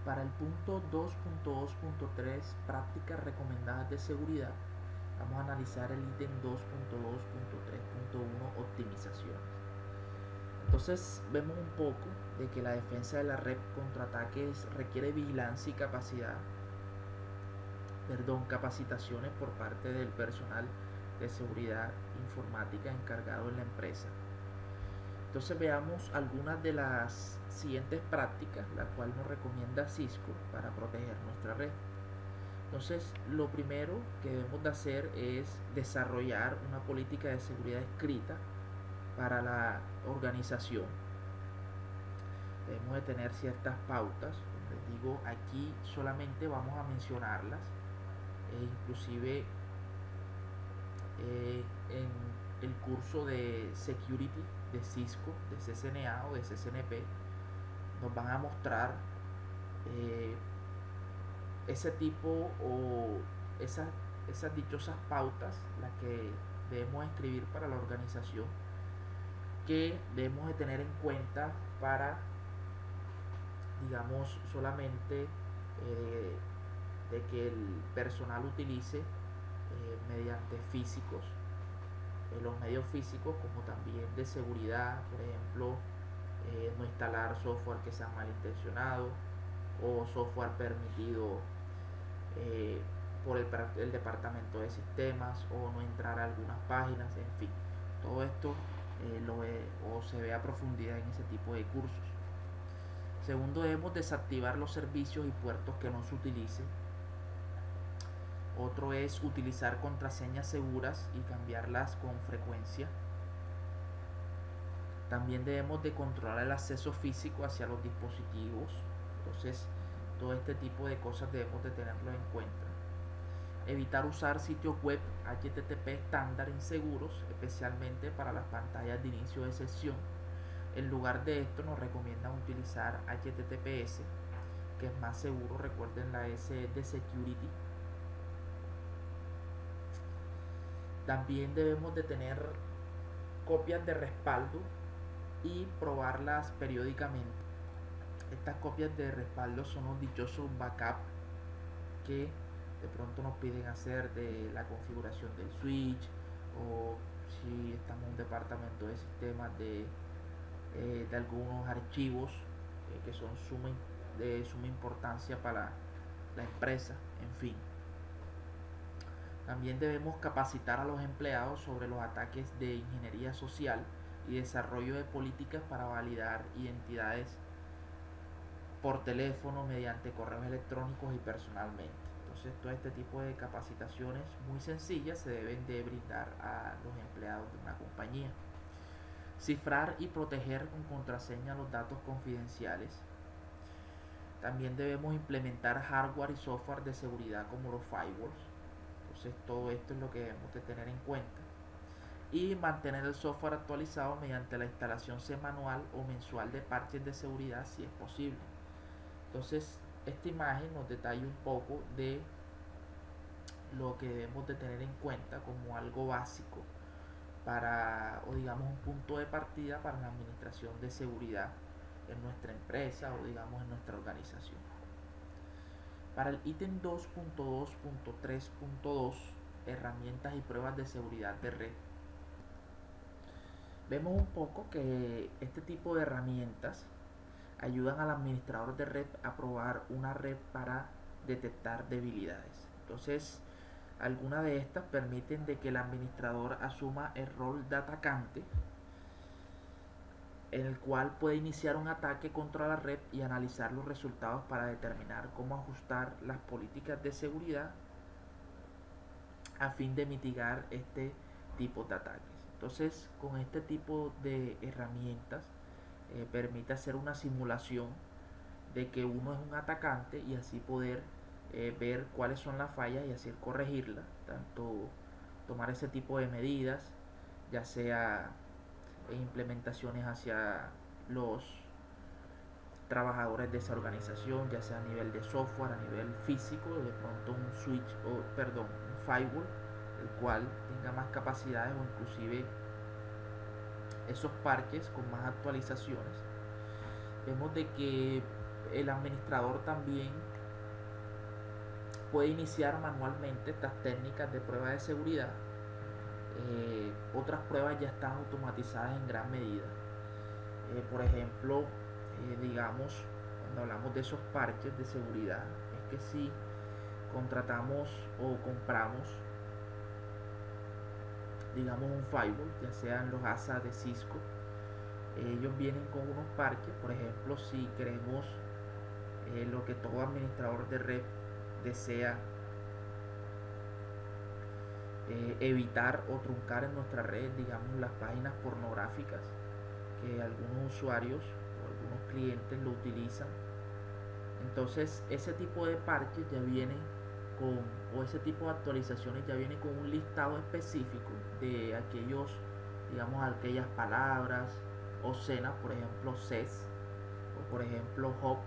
Para el punto 2.2.3, prácticas recomendadas de seguridad, vamos a analizar el ítem 2.2.3.1, optimizaciones. Entonces vemos un poco de que la defensa de la red contra ataques requiere vigilancia y capacitaciones por parte del personal de seguridad informática encargado en la empresa. Entonces veamos algunas de las siguientes prácticas, la cual nos recomienda Cisco para proteger nuestra red. Entonces lo primero que debemos de hacer es desarrollar una política de seguridad escrita para la organización. Debemos de tener ciertas pautas. Les digo, aquí solamente vamos a mencionarlas, inclusive en el curso de Security de Cisco, de CCNA o de CCNP, nos van a mostrar ese tipo o esas dichosas pautas, las que debemos escribir para la organización, que debemos de tener en cuenta para, digamos, solamente de que el personal utilice mediante físicos, los medios físicos, como también de seguridad, por ejemplo, no instalar software que sea malintencionado o software permitido por el departamento de sistemas, o no entrar a algunas páginas, en fin, todo esto se ve a profundidad en ese tipo de cursos. Segundo, debemos desactivar los servicios y puertos que no se utilicen. Otro es utilizar contraseñas seguras y cambiarlas con frecuencia. También debemos de controlar el acceso físico hacia los dispositivos. Entonces, todo este tipo de cosas debemos de tenerlo en cuenta. Evitar usar sitios web HTTP estándar inseguros, especialmente para las pantallas de inicio de sesión. En lugar de esto, nos recomiendan utilizar HTTPS, que es más seguro. Recuerden la S de Security. También debemos de tener copias de respaldo y probarlas periódicamente. Estas copias de respaldo son los dichosos backup que de pronto nos piden hacer de la configuración del switch, o si estamos en un departamento de sistemas, de algunos archivos que son de suma importancia para la empresa, en fin. También debemos capacitar a los empleados sobre los ataques de ingeniería social y desarrollo de políticas para validar identidades por teléfono, mediante correos electrónicos y personalmente. Entonces, todo este tipo de capacitaciones muy sencillas se deben de brindar a los empleados de una compañía. Cifrar y proteger con contraseña los datos confidenciales. También debemos implementar hardware y software de seguridad como los firewalls. Entonces, todo esto es lo que debemos de tener en cuenta. Y mantener el software actualizado mediante la instalación semanal o mensual de parches de seguridad, si es posible. Entonces, esta imagen nos detalla un poco de lo que debemos de tener en cuenta como algo básico para, o digamos, un punto de partida para la administración de seguridad en nuestra empresa, o digamos en nuestra organización. Para el ítem 2.2.3.2, herramientas y pruebas de seguridad de red, vemos un poco que este tipo de herramientas ayudan al administrador de red a probar una red para detectar debilidades. Entonces, algunas de estas permiten de que el administrador asuma el rol de atacante, en el cual puede iniciar un ataque contra la red y analizar los resultados para determinar cómo ajustar las políticas de seguridad a fin de mitigar este tipo de ataques. Entonces, con este tipo de herramientas permite hacer una simulación de que uno es un atacante, y así poder ver cuáles son las fallas y así corregirlas, tanto tomar ese tipo de medidas, ya sea implementaciones hacia los trabajadores de esa organización, ya sea a nivel de software, a nivel físico, de pronto un switch, un firewall, el cual tenga más capacidades, o inclusive esos parches con más actualizaciones. Vemos de que el administrador también puede iniciar manualmente estas técnicas de prueba de seguridad. Otras pruebas ya están automatizadas en gran medida. Por ejemplo, digamos, cuando hablamos de esos parches de seguridad, es que si contratamos o compramos, digamos, un firewall, ya sean los ASA de Cisco, ellos vienen con unos parches. Por ejemplo, si queremos lo que todo administrador de red desea, evitar o truncar en nuestra red, digamos, las páginas pornográficas que algunos usuarios o algunos clientes lo utilizan. Entonces ese tipo de parches ya viene con, o ese tipo de actualizaciones ya viene con un listado específico de aquellos, digamos, aquellas palabras obscenas, por ejemplo CES, o por ejemplo HOP,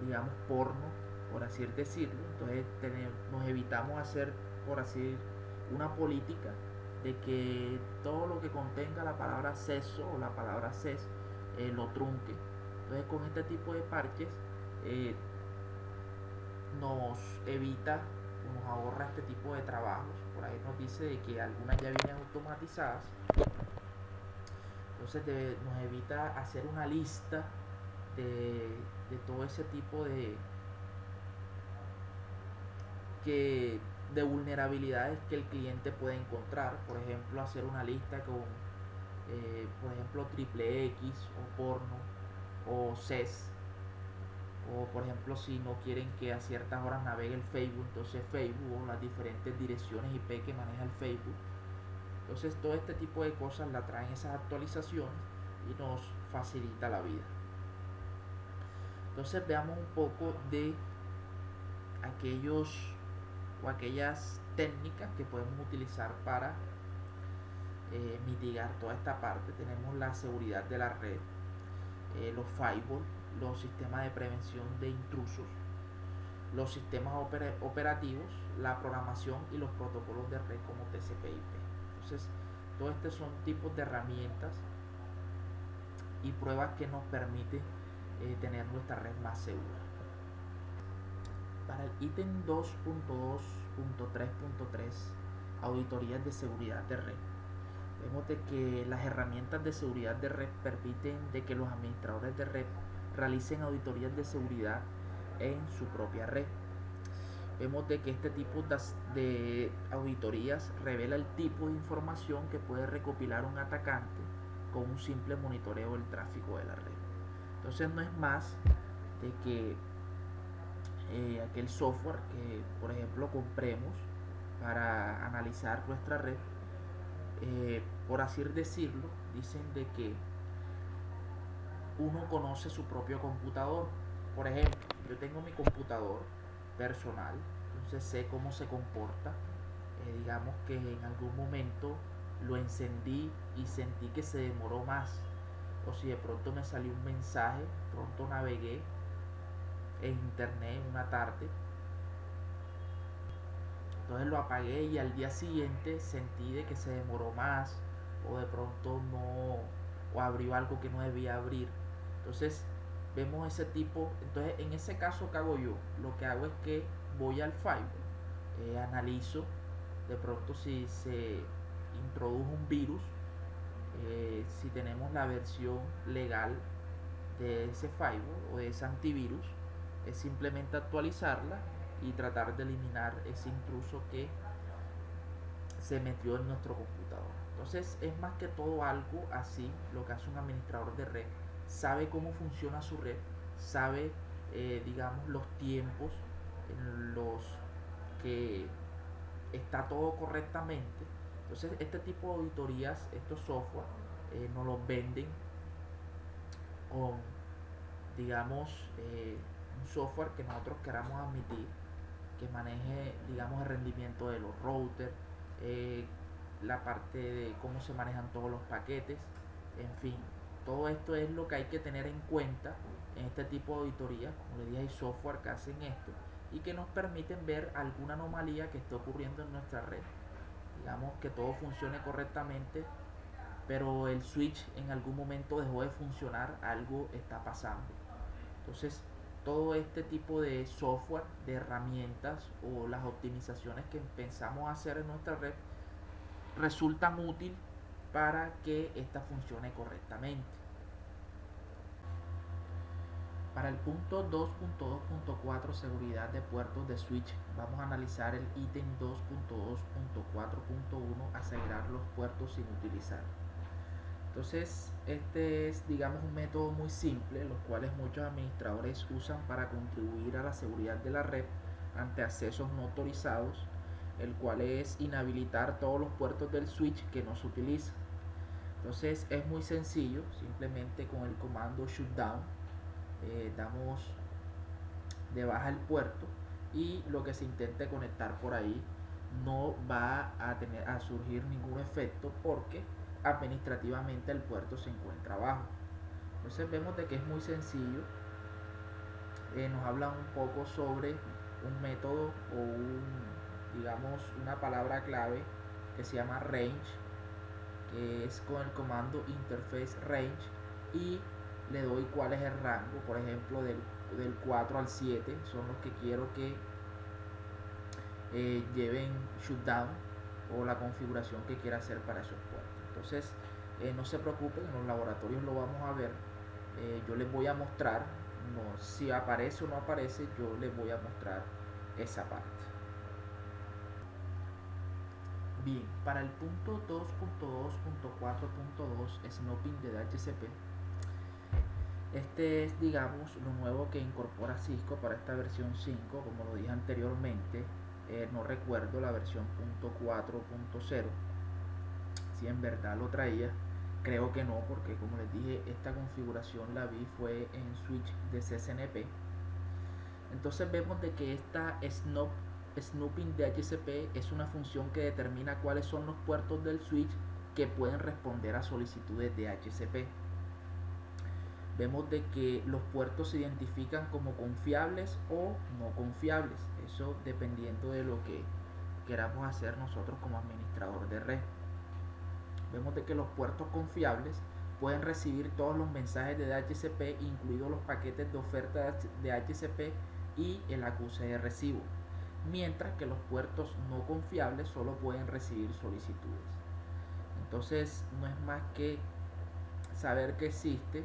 digamos porno, por así decirlo. Entonces nos evitamos hacer, por así, una política de que todo lo que contenga la palabra sexo o la palabra CES lo trunque. Entonces con este tipo de parches nos evita o nos ahorra este tipo de trabajos. Por ahí nos dice de que algunas ya vienen automatizadas. Entonces nos evita hacer una lista de todo ese tipo de vulnerabilidades que el cliente puede encontrar. Por ejemplo, hacer una lista con, por ejemplo, triple X o porno o CES. O por ejemplo, si no quieren que a ciertas horas navegue el Facebook, entonces Facebook o las diferentes direcciones IP que maneja el Facebook. Entonces todo este tipo de cosas la traen esas actualizaciones y nos facilita la vida. Entonces veamos un poco de aquellos o aquellas técnicas que podemos utilizar para mitigar toda esta parte. Tenemos la seguridad de la red, los firewall, los sistemas de prevención de intrusos, los sistemas operativos, la programación y los protocolos de red como TCP/IP. Entonces, todos estos son tipos de herramientas y pruebas que nos permiten tener nuestra red más segura. Para el ítem 2.2.3.3, auditorías de seguridad de red, vemos de que las herramientas de seguridad de red permiten de que los administradores de red realicen auditorías de seguridad en su propia red. Vemos de que este tipo de auditorías revela el tipo de información que puede recopilar un atacante con un simple monitoreo del tráfico de la red. Entonces no es más de que aquel software que, por ejemplo, compremos para analizar nuestra red, por así decirlo, dicen de que uno conoce su propio computador. Por ejemplo, yo tengo mi computador personal, entonces sé cómo se comporta. Digamos que en algún momento lo encendí y sentí que se demoró más, o si de pronto me salió un mensaje, pronto navegué en internet una tarde, entonces lo apagué y al día siguiente sentí de que se demoró más, o de pronto no, o abrió algo que no debía abrir. Entonces vemos ese tipo. Entonces en ese caso, ¿qué hago yo? Lo que hago es que voy al firewall, analizo de pronto si se introdujo un virus, si tenemos la versión legal de ese firewall o de ese antivirus, es simplemente actualizarla y tratar de eliminar ese intruso que se metió en nuestro computador. Entonces es más que todo algo así lo que hace un administrador de red. Sabe cómo funciona su red, sabe, digamos, los tiempos en los que está todo correctamente. Entonces este tipo de auditorías, estos software, nos los venden con, digamos, un software que nosotros queramos admitir, que maneje, digamos, el rendimiento de los routers, la parte de cómo se manejan todos los paquetes, en fin. Todo esto es lo que hay que tener en cuenta en este tipo de auditorías. Como les dije, hay software que hacen esto y que nos permiten ver alguna anomalía que esté ocurriendo en nuestra red. Digamos que todo funcione correctamente pero el switch en algún momento dejó de funcionar, algo está pasando. Entonces, todo este tipo de software, de herramientas o las optimizaciones que pensamos hacer en nuestra red resultan útil para que esta funcione correctamente. Para el punto 2.2.4 seguridad de puertos de switch, vamos a analizar el ítem 2.2.4.1 asegurar los puertos sin utilizar. Entonces, este es, digamos, un método muy simple, los cuales muchos administradores usan para contribuir a la seguridad de la red ante accesos no autorizados, el cual es inhabilitar todos los puertos del switch que no se utilizan. Entonces, es muy sencillo, simplemente con el comando shutdown damos de baja el puerto y lo que se intente conectar por ahí no va a surgir ningún efecto porque administrativamente el puerto se encuentra abajo. Entonces vemos de que es muy sencillo. Nos hablan un poco sobre un método o digamos una palabra clave que se llama range, que es con el comando interface range, y le doy cuál es el rango, por ejemplo del 4 al 7 son los que quiero que lleven shutdown o la configuración que quiera hacer para esos puertos. Entonces no se preocupen, en los laboratorios lo vamos a ver. Yo les voy a mostrar, si aparece o no aparece, yo les voy a mostrar esa parte. Bien, para el punto 2.2.4.2 Snooping de DHCP, este es, digamos, lo nuevo que incorpora Cisco para esta versión 5, como lo dije anteriormente. No recuerdo la versión .4.0 si en verdad lo traía, creo que no, porque como les dije, esta configuración la vi fue en switch de CCNP. Entonces vemos de que esta Snooping de DHCP es una función que determina cuáles son los puertos del switch que pueden responder a solicitudes de DHCP. Vemos de que los puertos se identifican como confiables o no confiables, eso dependiendo de lo que queramos hacer nosotros como administrador de red. Vemos de que los puertos confiables pueden recibir todos los mensajes de DHCP, incluidos los paquetes de oferta de DHCP y el acuse de recibo, mientras que los puertos no confiables solo pueden recibir solicitudes. Entonces no es más que saber que existe,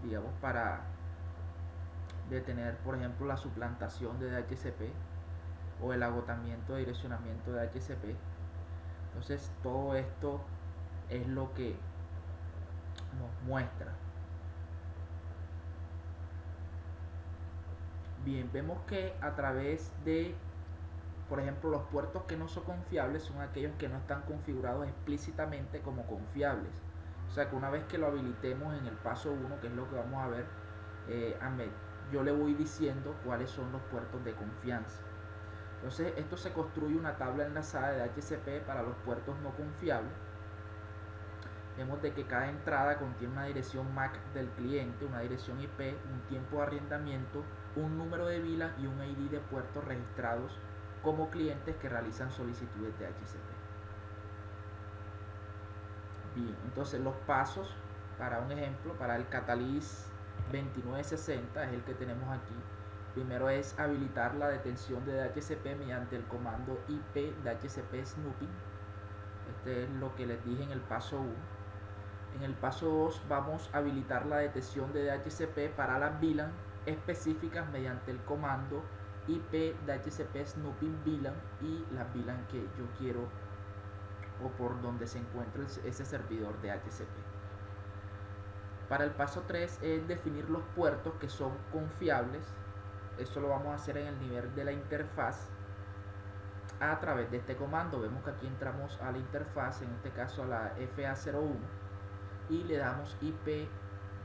digamos, para detener, por ejemplo, la suplantación de DHCP o el agotamiento de direccionamiento de DHCP. Entonces todo esto es lo que nos muestra. Bien, vemos que a través de, por ejemplo, los puertos que no son confiables son aquellos que no están configurados explícitamente como confiables. O sea que una vez que lo habilitemos en el paso 1, que es lo que vamos a ver, yo le voy diciendo cuáles son los puertos de confianza. Entonces esto se construye una tabla enlazada de DHCP para los puertos no confiables. Vemos de que cada entrada contiene una dirección MAC del cliente, una dirección IP, un tiempo de arrendamiento, un número de VLAN y un ID de puertos registrados como clientes que realizan solicitudes de DHCP. Bien, entonces los pasos, para un ejemplo, para el Catalyst 2960 es el que tenemos aquí. Primero es habilitar la detención de DHCP mediante el comando IP DHCP Snooping. Este es lo que les dije en el paso 1. En el paso 2 vamos a habilitar la detección de DHCP para las VLAN específicas mediante el comando IP DHCP Snooping VLAN y las VLAN que yo quiero o por donde se encuentra ese servidor de DHCP. Para el paso 3 es definir los puertos que son confiables. Eso lo vamos a hacer en el nivel de la interfaz a través de este comando. Vemos que aquí entramos a la interfaz, en este caso a la FA01, y le damos IP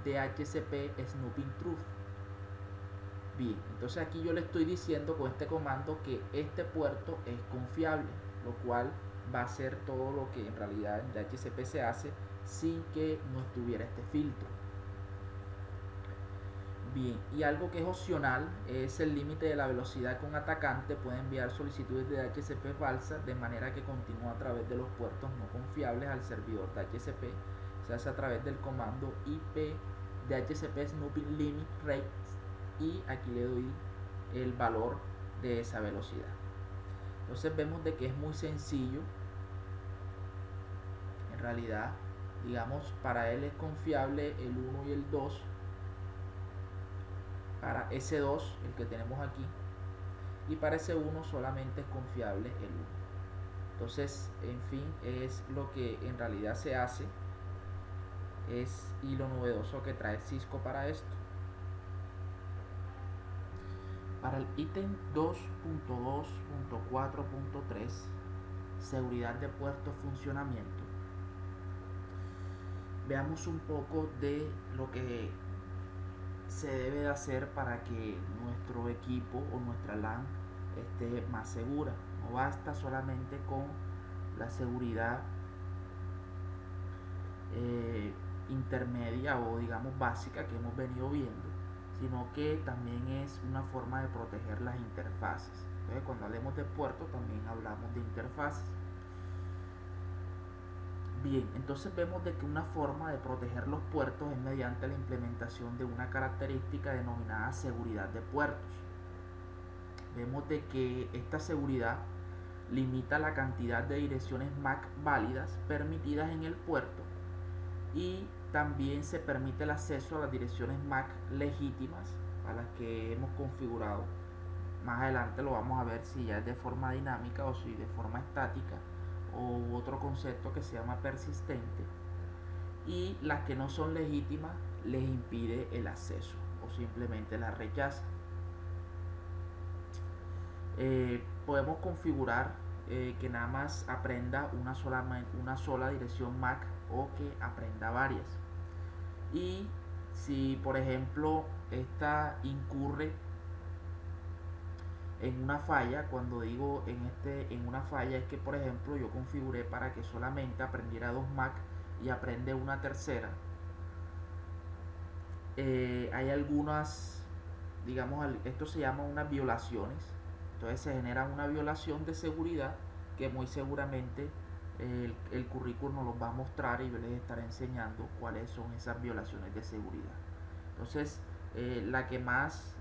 DHCP Snooping Truth. Bien, entonces aquí yo le estoy diciendo con este comando que este puerto es confiable, lo cual va a hacer todo lo que en realidad en DHCP se hace sin que no estuviera este filtro. Bien, y algo que es opcional es el límite de la velocidad que un atacante puede enviar solicitudes de DHCP falsas de manera que continúe a través de los puertos no confiables al servidor DHCP. Se hace a través del comando IP DHCP Snooping Limit Rates y aquí le doy el valor de esa velocidad. Entonces vemos de que es muy sencillo. En realidad, digamos, para él es confiable el 1 y el 2. Para S2, el que tenemos aquí, y para S1 solamente es confiable el 1. Entonces, en fin, es lo que en realidad se hace, y lo novedoso que trae Cisco para esto. Para el ítem 2.2.4.3, seguridad de puerto funcionamiento, veamos un poco de lo que se debe de hacer para que nuestro equipo o nuestra LAN esté más segura. No basta solamente con la seguridad intermedia o digamos básica que hemos venido viendo, sino que también es una forma de proteger las interfaces. Entonces, cuando hablemos de puerto también hablamos de interfaces. Bien, entonces vemos de que una forma de proteger los puertos es mediante la implementación de una característica denominada seguridad de puertos. Vemos de que esta seguridad limita la cantidad de direcciones MAC válidas permitidas en el puerto y también se permite el acceso a las direcciones MAC legítimas a las que hemos configurado. Más adelante lo vamos a ver si ya es de forma dinámica o si de forma estática, o otro concepto que se llama persistente, y las que no son legítimas les impide el acceso o simplemente las rechaza. Podemos configurar que nada más aprenda una sola dirección MAC o que aprenda varias, y si por ejemplo esta incurre en una falla, cuando digo en una falla es que por ejemplo yo configuré para que solamente aprendiera 2 MAC y aprende una tercera. Hay algunas, digamos, esto se llama unas violaciones. Entonces se genera una violación de seguridad que muy seguramente el currículum nos los va a mostrar y yo les estaré enseñando cuáles son esas violaciones de seguridad. Entonces la que más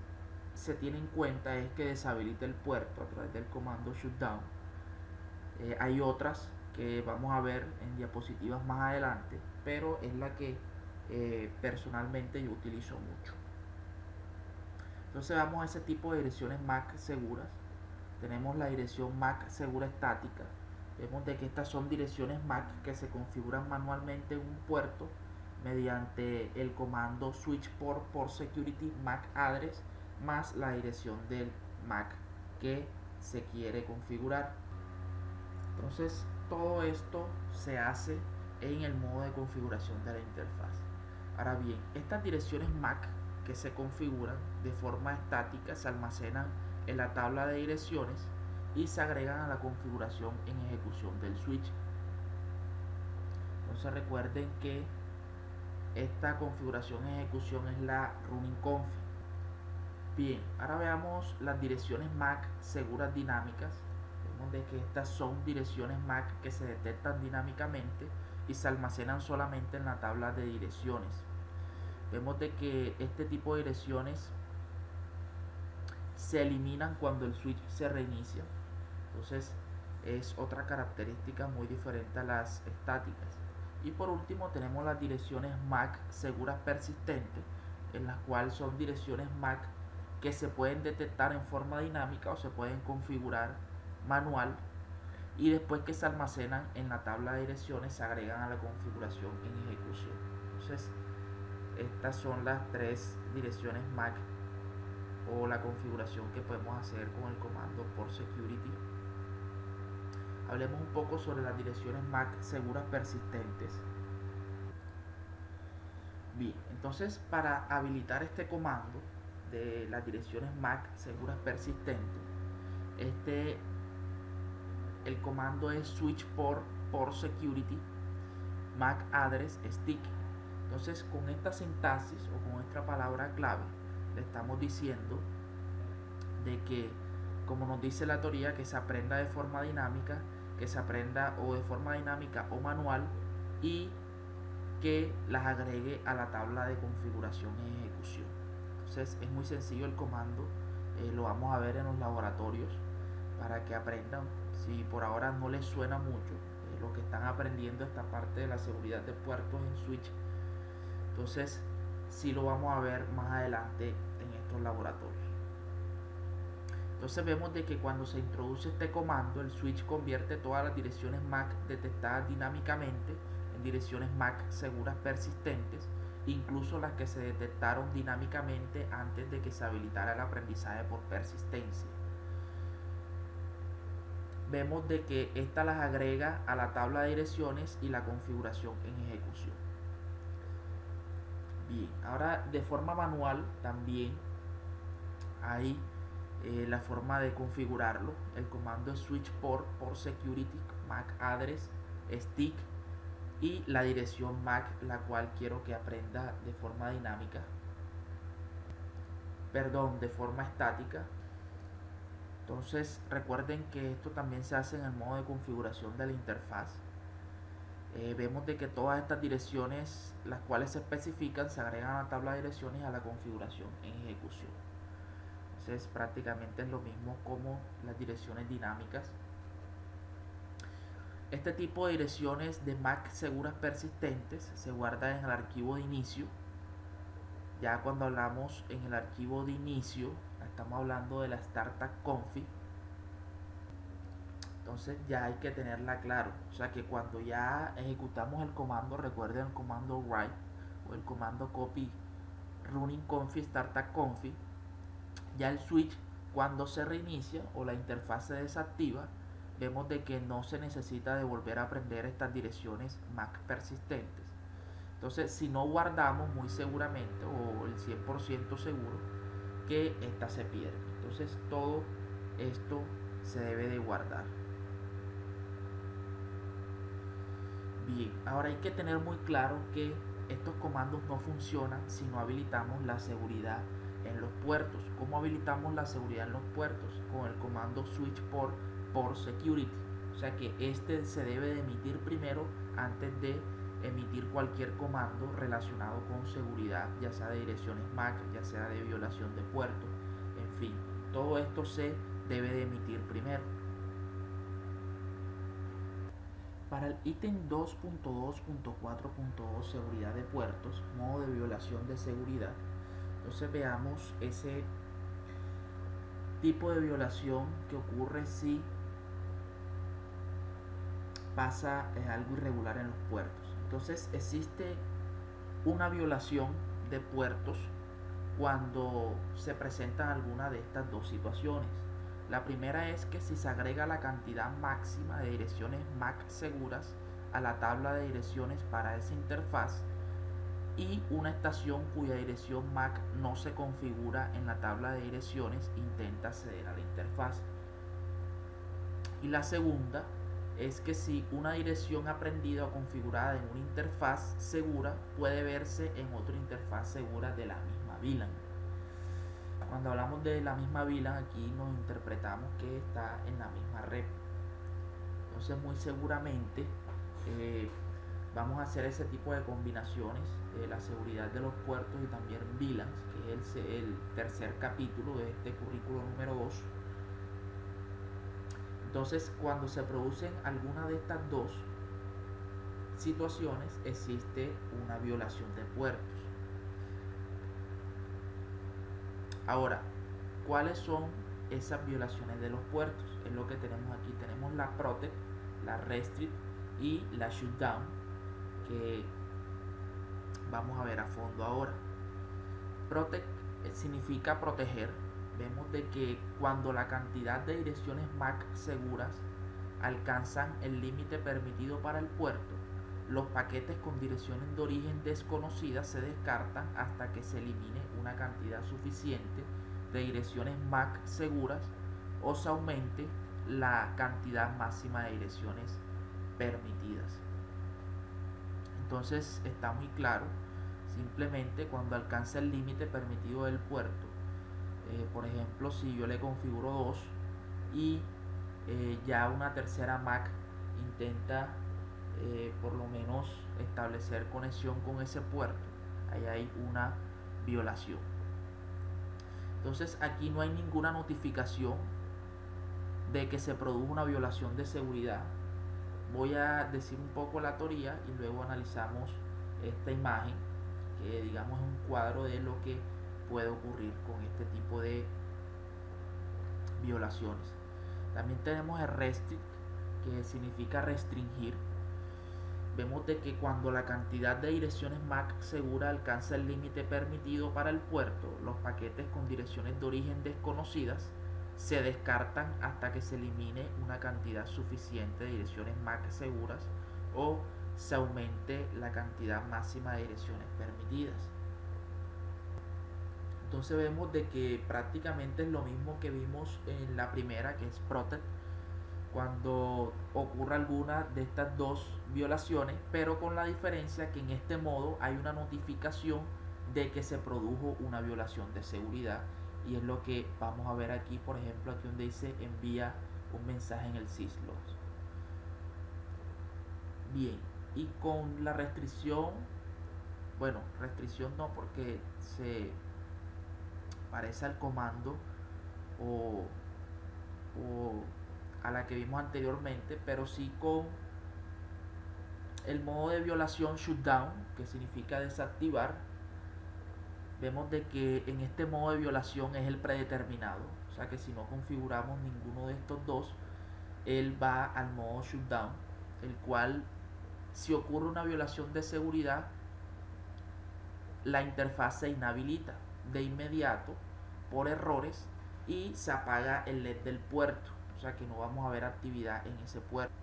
se tiene en cuenta es que deshabilite el puerto a través del comando shutdown. Hay otras que vamos a ver en diapositivas más adelante, pero es la que personalmente yo utilizo mucho. Entonces vamos a ese tipo de direcciones MAC seguras. Tenemos la dirección MAC segura estática. Vemos de que estas son direcciones MAC que se configuran manualmente en un puerto mediante el comando switch port security MAC address más la dirección del MAC que se quiere configurar. Entonces todo esto se hace en el modo de configuración de la interfaz. Ahora bien, estas direcciones MAC que se configuran de forma estática se almacenan en la tabla de direcciones y se agregan a la configuración en ejecución del switch. Entonces recuerden que esta configuración en ejecución es la running conf. Bien, ahora veamos las direcciones MAC seguras dinámicas. Vemos de que estas son direcciones MAC que se detectan dinámicamente y se almacenan solamente en la tabla de direcciones. Vemos de que este tipo de direcciones se eliminan cuando el switch se reinicia. Entonces es otra característica muy diferente a las estáticas. Y por último tenemos las direcciones MAC seguras persistentes, en las cuales son direcciones MAC que se pueden detectar en forma dinámica o se pueden configurar manual, y después que se almacenan en la tabla de direcciones se agregan a la configuración en ejecución. Entonces estas son las 3 direcciones MAC o la configuración que podemos hacer con el comando port security. Hablemos un poco sobre las direcciones MAC seguras persistentes. Bien, entonces para habilitar este comando de las direcciones MAC seguras persistentes, el comando es switch port security MAC address stick. Entonces con esta sintaxis o con esta palabra clave le estamos diciendo de que, como nos dice la teoría, que se aprenda de forma dinámica, que se aprenda o de forma dinámica o manual, y que las agregue a la tabla de configuración y ejecución. Entonces es muy sencillo el comando, lo vamos a ver en los laboratorios para que aprendan. Si por ahora no les suena mucho lo que están aprendiendo, esta parte de la seguridad de puertos en switch, entonces sí lo vamos a ver más adelante en estos laboratorios. Entonces vemos de que cuando se introduce este comando, el switch convierte todas las direcciones MAC detectadas dinámicamente en direcciones MAC seguras persistentes, incluso las que se detectaron dinámicamente antes de que se habilitara el aprendizaje por persistencia. Vemos de que esta las agrega a la tabla de direcciones y la configuración en ejecución. Bien, ahora de forma manual también hay la forma de configurarlo. El comando es switch port security MAC address stick y la dirección MAC, la cual quiero que aprenda de forma dinámica, de forma estática. Entonces recuerden que esto también se hace en el modo de configuración de la interfaz. Vemos de que todas estas direcciones, las cuales se especifican, se agregan a la tabla de direcciones y a la configuración en ejecución. Entonces prácticamente es lo mismo como las direcciones dinámicas. Este tipo de direcciones de MAC seguras persistentes se guarda en el archivo de inicio. Ya cuando hablamos en el archivo de inicio, estamos hablando de la startup config. Entonces ya hay que tenerla claro. O sea que cuando ya ejecutamos el comando, recuerden el comando write o el comando copy running config startup config, ya el switch, cuando se reinicia o la interfaz se desactiva, vemos de que no se necesita de volver a aprender estas direcciones MAC persistentes. Entonces, si no guardamos, muy seguramente o el 100% seguro que esta se pierde. Entonces, todo esto se debe de guardar. Bien, ahora hay que tener muy claro que estos comandos no funcionan si no habilitamos la seguridad en los puertos. ¿Cómo habilitamos la seguridad en los puertos? Con el comando switch port security. O sea que este se debe de emitir primero antes de emitir cualquier comando relacionado con seguridad, ya sea de direcciones MAC, ya sea de violación de puertos, en fin, todo esto se debe de emitir primero. Para el ítem 2.2.4.2 seguridad de puertos, modo de violación de seguridad, entonces veamos ese tipo de violación que ocurre si pasa algo irregular en los puertos. Entonces existe una violación de puertos cuando se presentan alguna de estas dos situaciones. La primera es que si se agrega la cantidad máxima de direcciones MAC seguras a la tabla de direcciones para esa interfaz y una estación cuya dirección MAC no se configura en la tabla de direcciones intenta acceder a la interfaz. Y la segunda es que si una dirección aprendida o configurada en una interfaz segura puede verse en otra interfaz segura de la misma VLAN. Cuando hablamos de la misma VLAN, aquí nos interpretamos que está en la misma red. Entonces muy seguramente vamos a hacer ese tipo de combinaciones de la seguridad de los puertos y también VLANs, que es el tercer capítulo de este currículo número 2. Entonces, cuando se producen alguna de estas dos situaciones, existe una violación de puertos. Ahora, ¿cuáles son esas violaciones de los puertos? Es lo que tenemos aquí. Tenemos la protect, la restrict y la shutdown, que vamos a ver a fondo ahora. Protect significa proteger. Vemos de que cuando la cantidad de direcciones MAC seguras alcanzan el límite permitido para el puerto, los paquetes con direcciones de origen desconocidas se descartan hasta que se elimine una cantidad suficiente de direcciones MAC seguras o se aumente la cantidad máxima de direcciones permitidas. Entonces está muy claro, simplemente cuando alcanza el límite permitido del puerto. Por ejemplo, si yo le configuro 2 y ya una tercera MAC intenta por lo menos establecer conexión con ese puerto, ahí hay una violación. Entonces aquí no hay ninguna notificación de que se produjo una violación de seguridad. Voy a decir un poco la teoría y luego analizamos esta imagen, que digamos es un cuadro de lo que puede ocurrir con este tipo de violaciones. También tenemos el restrict, que significa restringir. Vemos de que cuando la cantidad de direcciones MAC segura alcanza el límite permitido para el puerto, los paquetes con direcciones de origen desconocidas se descartan hasta que se elimine una cantidad suficiente de direcciones MAC seguras o se aumente la cantidad máxima de direcciones permitidas. Entonces vemos de que prácticamente es lo mismo que vimos en la primera, que es protect, cuando ocurra alguna de estas dos violaciones, pero con la diferencia que en este modo hay una notificación de que se produjo una violación de seguridad, y es lo que vamos a ver aquí, por ejemplo, aquí donde dice envía un mensaje en el syslog. Bien, y con la restricción, bueno, restricción no, porque se parece al comando o a la que vimos anteriormente, pero sí con el modo de violación shutdown, que significa desactivar. Vemos de que en este modo de violación es el predeterminado, o sea que si no configuramos ninguno de estos dos, él va al modo shutdown, el cual, si ocurre una violación de seguridad, la interfaz se inhabilita de inmediato por errores y se apaga el LED del puerto, o sea que no vamos a ver actividad en ese puerto.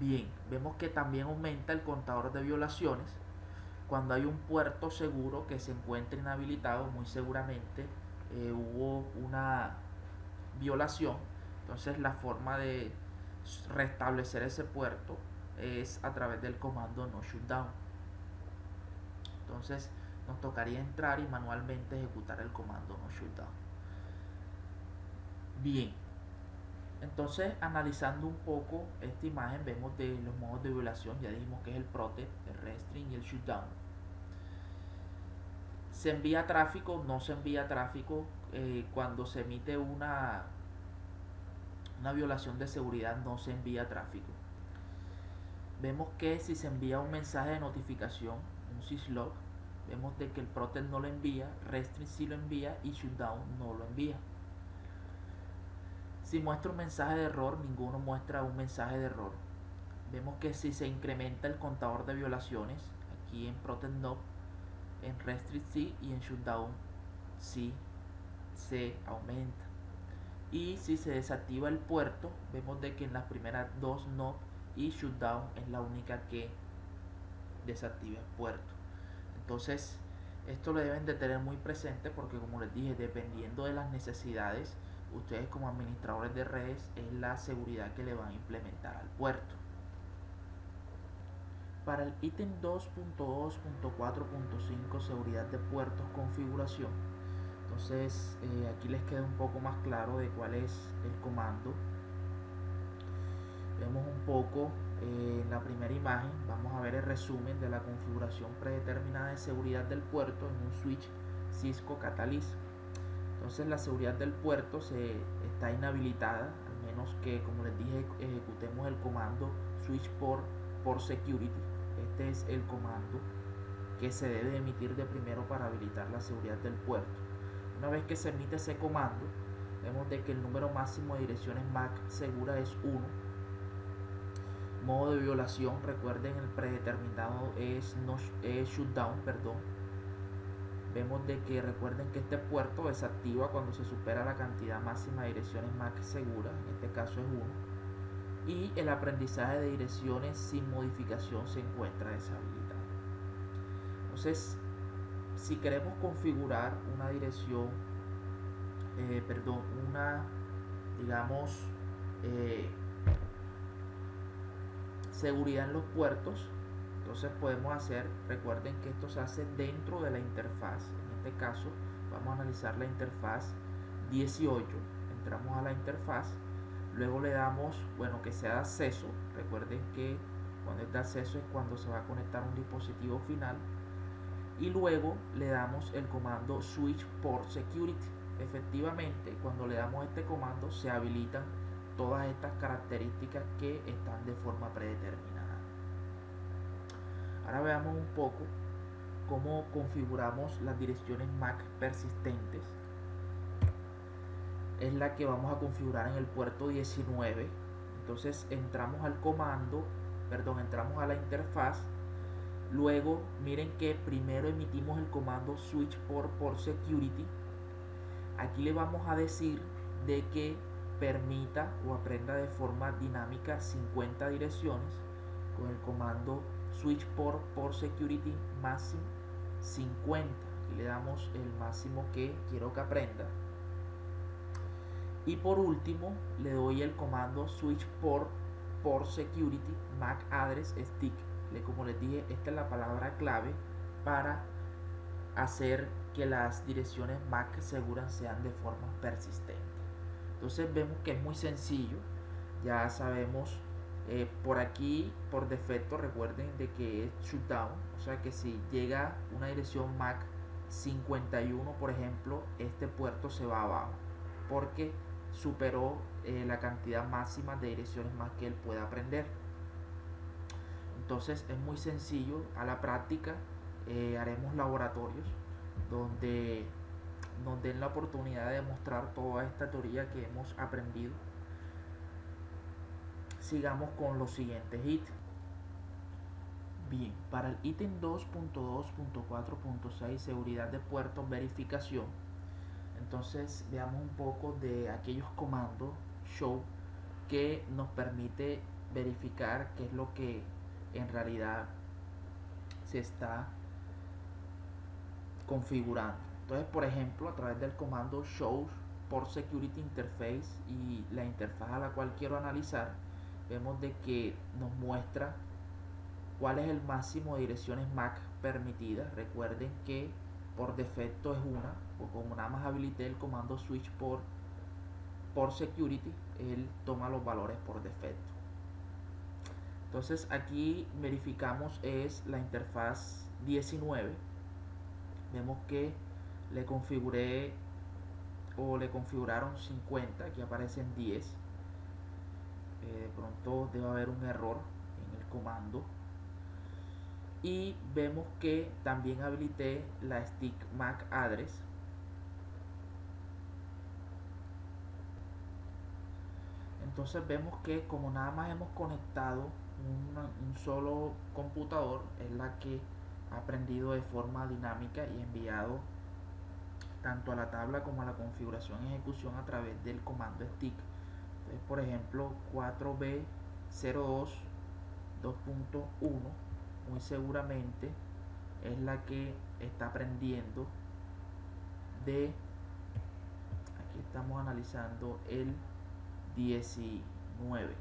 Bien, vemos que también aumenta el contador de violaciones cuando hay un puerto seguro que se encuentre inhabilitado. Muy seguramente hubo una violación, entonces la forma de restablecer ese puerto es a través del comando no shutdown. Entonces nos tocaría entrar y manualmente ejecutar el comando no shutdown. Bien, entonces analizando un poco esta imagen, vemos de los modos de violación. Ya dijimos que es el protect, el restring y el shutdown. Se envía tráfico, no se envía tráfico. Cuando se emite una violación de seguridad, no se envía tráfico. Vemos que si se envía un mensaje de notificación, un syslog, vemos de que el protect no lo envía, restring sí lo envía y shutdown no lo envía. Si muestra un mensaje de error, ninguno muestra un mensaje de error. Vemos que si se incrementa el contador de violaciones, aquí en protect no, en restrict sí y en shutdown sí se aumenta. Y si se desactiva el puerto, vemos de que en las primeras dos no y shutdown es la única que desactiva el puerto. Entonces esto lo deben de tener muy presente, porque como les dije, dependiendo de las necesidades, ustedes como administradores de redes es la seguridad que le van a implementar al puerto. Para el ítem 2.2.4.5 seguridad de puertos configuración, entonces aquí les queda un poco más claro de cuál es el comando. Vemos un poco en la primera imagen, vamos a ver el resumen de la configuración predeterminada de seguridad del puerto en un switch Cisco Catalyst. Entonces la seguridad del puerto está inhabilitada, al menos que, como les dije, ejecutemos el comando switch por security. Este es el comando que se debe emitir de primero para habilitar la seguridad del puerto. Una vez que se emite ese comando, vemos de que el número máximo de direcciones MAC segura es 1. Modo de violación, recuerden, el predeterminado es shutdown, perdón. Vemos de que, recuerden que este puerto desactiva cuando se supera la cantidad máxima de direcciones MAC seguras, en este caso es 1. Y el aprendizaje de direcciones sin modificación se encuentra deshabilitado. Entonces, si queremos configurar una dirección, seguridad en los puertos, Entonces podemos hacer, recuerden que esto se hace dentro de la interfaz. En este caso vamos a analizar la interfaz 18. Entramos a la interfaz, luego le damos, bueno, que sea de acceso. Recuerden que cuando es de acceso es cuando se va a conectar un dispositivo final. Y luego le damos el comando switch port security. Efectivamente, cuando le damos este comando se habilitan todas estas características que están de forma predeterminada. Ahora veamos un poco cómo configuramos las direcciones MAC persistentes. Es la que vamos a configurar en el puerto 19. Entonces entramos al comando, entramos a la interfaz. Luego miren que primero emitimos el comando switch port security. Aquí le vamos a decir de que permita o aprenda de forma dinámica 50 direcciones con el comando switch port security máximo 50. Aquí le damos el máximo que quiero que aprenda. Y por último le doy el comando switch port security MAC address stick. Como les dije, esta es la palabra clave para hacer que las direcciones MAC seguras sean de forma persistente. Entonces vemos que es muy sencillo. Ya sabemos, por aquí por defecto recuerden de que es shutdown, o sea que si llega una dirección MAC 51 por ejemplo, este puerto se va abajo porque superó la cantidad máxima de direcciones MAC que él puede aprender. Entonces es muy sencillo. A la práctica haremos laboratorios donde nos den la oportunidad de demostrar toda esta teoría que hemos aprendido. Sigamos con los siguientes ítems. Bien, para el ítem 2.2.4.6 seguridad de puertos, verificación. Entonces veamos un poco de aquellos comandos show que nos permite verificar qué es lo que en realidad se está configurando. Entonces, por ejemplo, a través del comando show port security interface y la interfaz a la cual quiero analizar, vemos de que nos muestra cuál es el máximo de direcciones MAC permitidas. Recuerden que por defecto es una, o como nada más habilité el comando switch port security, él toma los valores por defecto. Entonces aquí verificamos es la interfaz 19. Vemos que le configuré o le configuraron 50, aquí aparecen 10. De pronto debe haber un error en el comando. Y vemos que también habilité la stick MAC address. Entonces vemos que como nada más hemos conectado un solo computador, es la que ha aprendido de forma dinámica y enviado tanto a la tabla como a la configuración y ejecución a través del comando stick. Entonces, por ejemplo, 4B02 2.1 muy seguramente es la que está aprendiendo de, aquí estamos analizando el 19.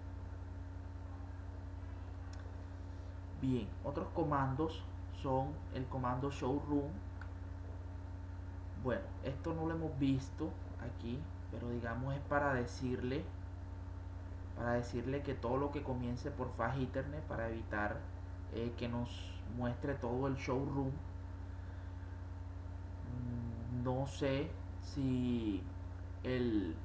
Bien, otros comandos son el comando showroom. Bueno, esto no lo hemos visto aquí, pero digamos es para decirle que todo lo que comience por fast Ethernet, para evitar que nos muestre todo el showroom. No sé si el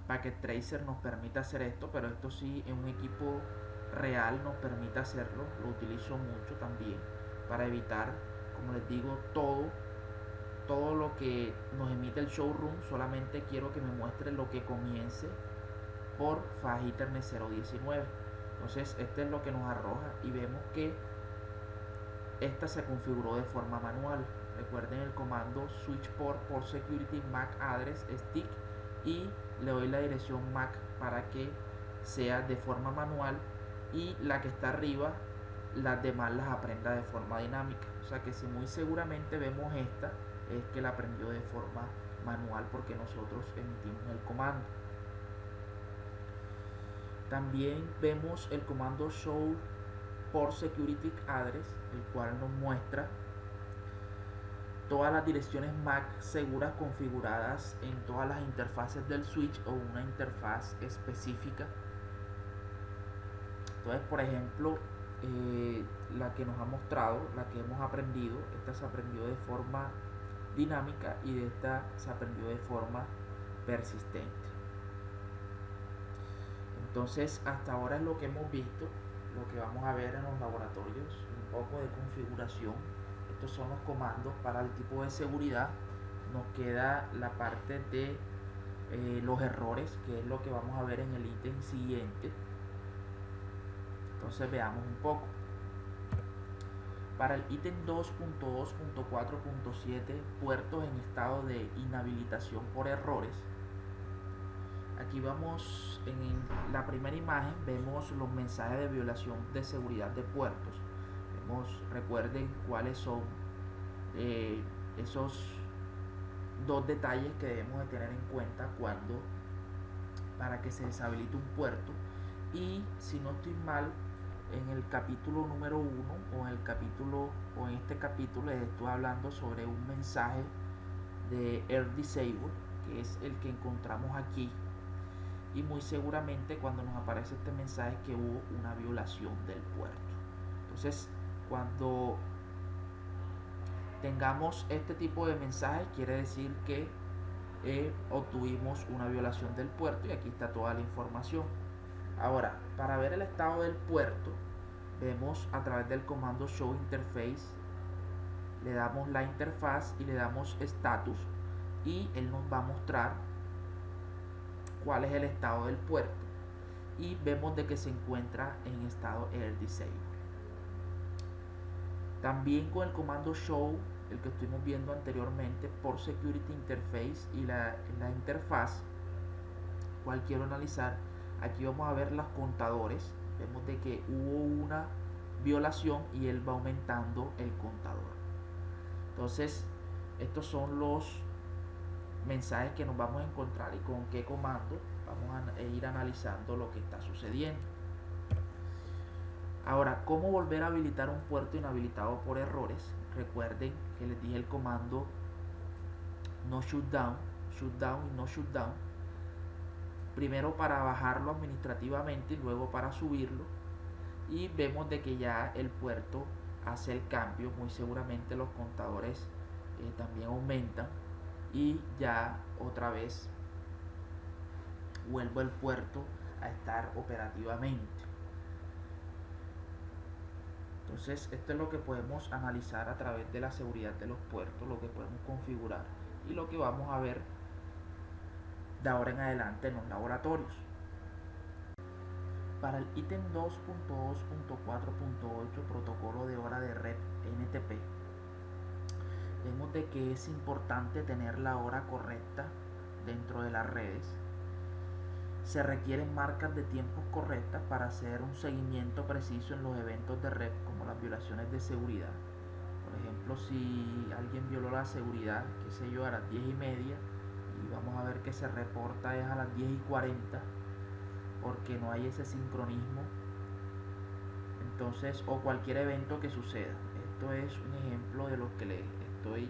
Packet Tracer nos permite hacer esto, pero esto sí en un equipo real nos permite hacerlo. Lo utilizo mucho también para evitar, como les digo, todo lo que nos emite el showroom. Solamente quiero que me muestre lo que comience por fast Ethernet 019. Entonces este es lo que nos arroja y vemos que esta se configuró de forma manual. Recuerden el comando switch port security MAC address stick y le doy la dirección MAC para que sea de forma manual, y la que está arriba las demás las aprenda de forma dinámica. O sea que si muy seguramente vemos esta es que la aprendió de forma manual porque nosotros emitimos el comando. También vemos el comando show por Security Address, el cual nos muestra todas las direcciones MAC seguras configuradas en todas las interfaces del switch o una interfaz específica. Entonces, por ejemplo, la que nos ha mostrado, la que hemos aprendido, esta se aprendió de forma dinámica y de esta se aprendió de forma persistente. Entonces, hasta ahora es lo que hemos visto, lo que vamos a ver en los laboratorios, un poco de configuración. Estos son los comandos para el tipo de seguridad. Nos queda la parte de los errores, que es lo que vamos a ver en el ítem siguiente. Entonces veamos un poco. Para el ítem 2.2.4.7, puertos en estado de inhabilitación por errores. Aquí vamos en la primera imagen, vemos los mensajes de violación de seguridad de puertos. Recuerden cuáles son esos dos detalles que debemos de tener en cuenta para que se deshabilite un puerto. Y si no estoy mal, en el capítulo número 1 o en este capítulo les estoy hablando sobre un mensaje de Air Disable, que es el que encontramos aquí, y muy seguramente cuando nos aparece este mensaje que hubo una violación del puerto. Entonces, cuando tengamos este tipo de mensaje, quiere decir que obtuvimos una violación del puerto, y aquí está toda la información. Ahora, para ver el estado del puerto, vemos a través del comando show interface, le damos la interfaz y le damos status, y él nos va a mostrar cuál es el estado del puerto, y vemos de que se encuentra en estado Air Disable. También con el comando show, el que estuvimos viendo anteriormente, por Security Interface y la interfaz, cual quiero analizar, aquí vamos a ver los contadores. Vemos de que hubo una violación y él va aumentando el contador. Entonces, estos son los mensajes que nos vamos a encontrar y con qué comando vamos a ir analizando lo que está sucediendo. Ahora, ¿cómo volver a habilitar un puerto inhabilitado por errores? Recuerden que les dije el comando no shutdown y no shutdown. Primero para bajarlo administrativamente y luego para subirlo. Y vemos de que ya el puerto hace el cambio. Muy seguramente los contadores también aumentan. Y ya otra vez vuelve el puerto a estar operativamente. Entonces, esto es lo que podemos analizar a través de la seguridad de los puertos, lo que podemos configurar y lo que vamos a ver de ahora en adelante en los laboratorios. Para el ítem 2.2.4.8, protocolo de hora de red NTP, vemos de que es importante tener la hora correcta dentro de las redes. Se requieren marcas de tiempos correctas para hacer un seguimiento preciso en los eventos de red, como las violaciones de seguridad. Por ejemplo, si alguien violó la seguridad, qué sé yo, a las 10:30, y vamos a ver que se reporta es a las 10:40, porque no hay ese sincronismo. Entonces, o cualquier evento que suceda. Esto es un ejemplo de lo que les estoy.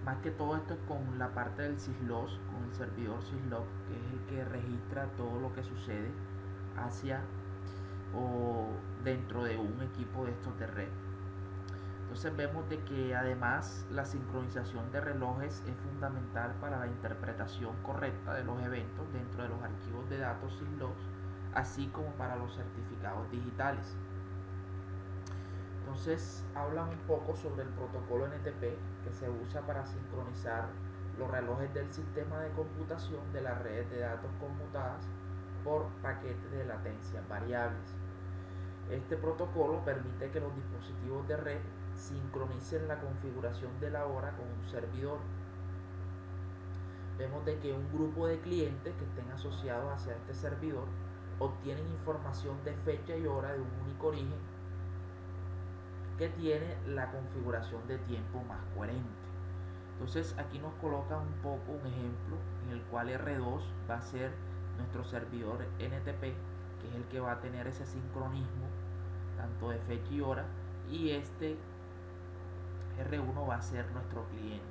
Más que todo esto es con la parte del syslog, con el servidor syslog, que es el que registra todo lo que sucede hacia o dentro de un equipo de estos de red. Entonces vemos de que además la sincronización de relojes es fundamental para la interpretación correcta de los eventos dentro de los archivos de datos syslogs, así como para los certificados digitales. Entonces habla un poco sobre el protocolo NTP que se usa para sincronizar los relojes del sistema de computación de las redes de datos conmutadas por paquetes de latencia variables. Este protocolo permite que los dispositivos de red sincronicen la configuración de la hora con un servidor. Vemos de que un grupo de clientes que estén asociados hacia este servidor obtienen información de fecha y hora de un único origen que tiene la configuración de tiempo más coherente. Entonces aquí nos coloca un poco un ejemplo en el cual R2 va a ser nuestro servidor NTP que es el que va a tener ese sincronismo tanto de fecha y hora, y este R1 va a ser nuestro cliente.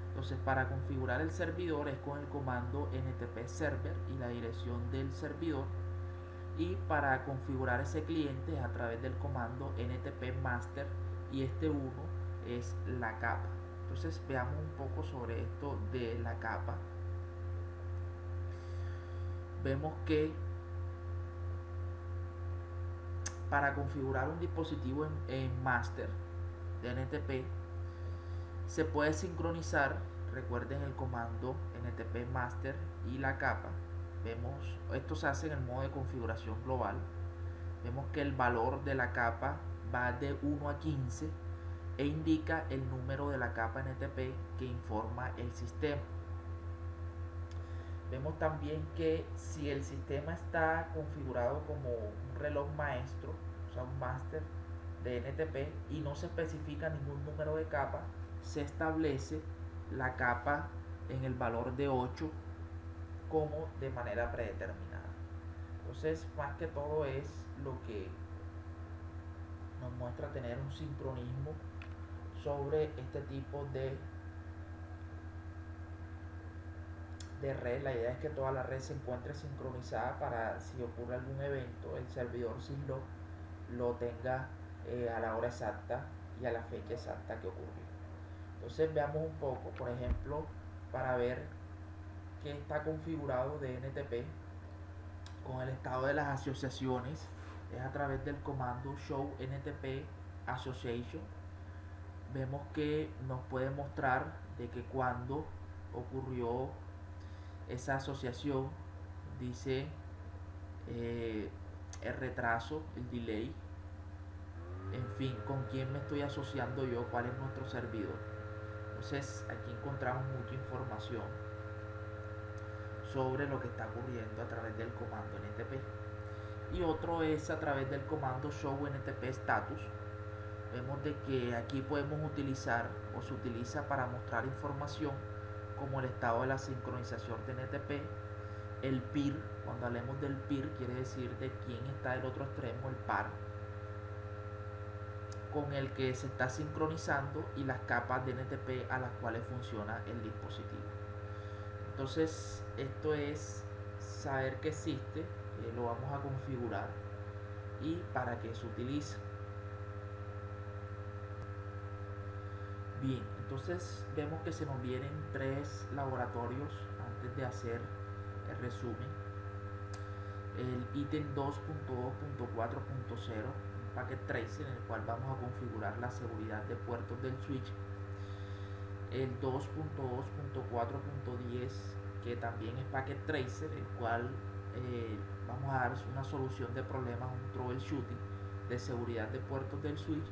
Entonces, para configurar el servidor es con el comando ntp server y la dirección del servidor, y para configurar ese cliente es a través del comando ntp master, y este 1 es la capa. Entonces veamos un poco sobre esto de la capa. Vemos que para configurar un dispositivo en master de NTP se puede sincronizar. Recuerden el comando ntp master y la capa. Vemos, esto se hace en el modo de configuración global. Vemos que el valor de la capa va de 1 a 15 e indica el número de la capa NTP que informa el sistema. Vemos también que si el sistema está configurado como un reloj maestro, o sea un máster de NTP, y no se especifica ningún número de capa, se establece la capa en el valor de 8 como de manera predeterminada. Entonces, más que todo es lo que nos muestra tener un sincronismo sobre este tipo de red. La idea es que toda la red se encuentre sincronizada para si ocurre algún evento, el servidor Syslog lo tenga a la hora exacta y a la fecha exacta que ocurrió. Entonces veamos un poco, por ejemplo, para ver que está configurado de NTP con el estado de las asociaciones, es a través del comando show ntp association. Vemos que nos puede mostrar de que cuando ocurrió esa asociación, dice el retraso, el delay, en fin, con quién me estoy asociando yo, cuál es nuestro servidor. Entonces aquí encontramos mucha información sobre lo que está ocurriendo a través del comando NTP. Y otro es a través del comando show ntp status. Vemos de que aquí podemos utilizar, o se utiliza para mostrar información como el estado de la sincronización de NTP, el peer. Cuando hablemos del peer quiere decir de quién está del otro extremo, el par con el que se está sincronizando, y las capas de NTP a las cuales funciona el dispositivo. Entonces esto es saber que existe, lo vamos a configurar y para qué se utiliza. Bien, entonces vemos que se nos vienen 3 laboratorios antes de hacer el resumen. El ítem 2.2.4.0, un packet tracer en el cual vamos a configurar la seguridad de puertos del switch. El 2.2.4.10, que también es packet tracer, el cual vamos a dar una solución de problemas, un troubleshooting de seguridad de puertos del switch.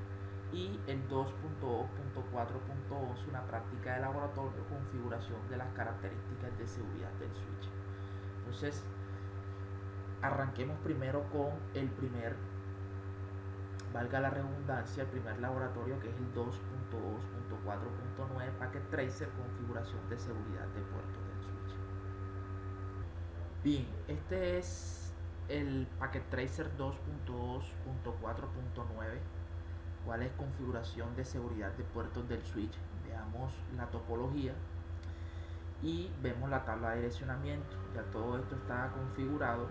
Y el 2.2.4.11, una práctica de laboratorio, configuración de las características de seguridad del switch. Entonces arranquemos primero con el primer, valga la redundancia, el primer laboratorio, que es el 2.2.4.9 packet tracer, configuración de seguridad de puertos del switch. Bien, este es el packet tracer 2.2.4.9, cuál es configuración de seguridad de puertos del switch. Veamos la topología y vemos la tabla de direccionamiento. Ya todo esto está configurado.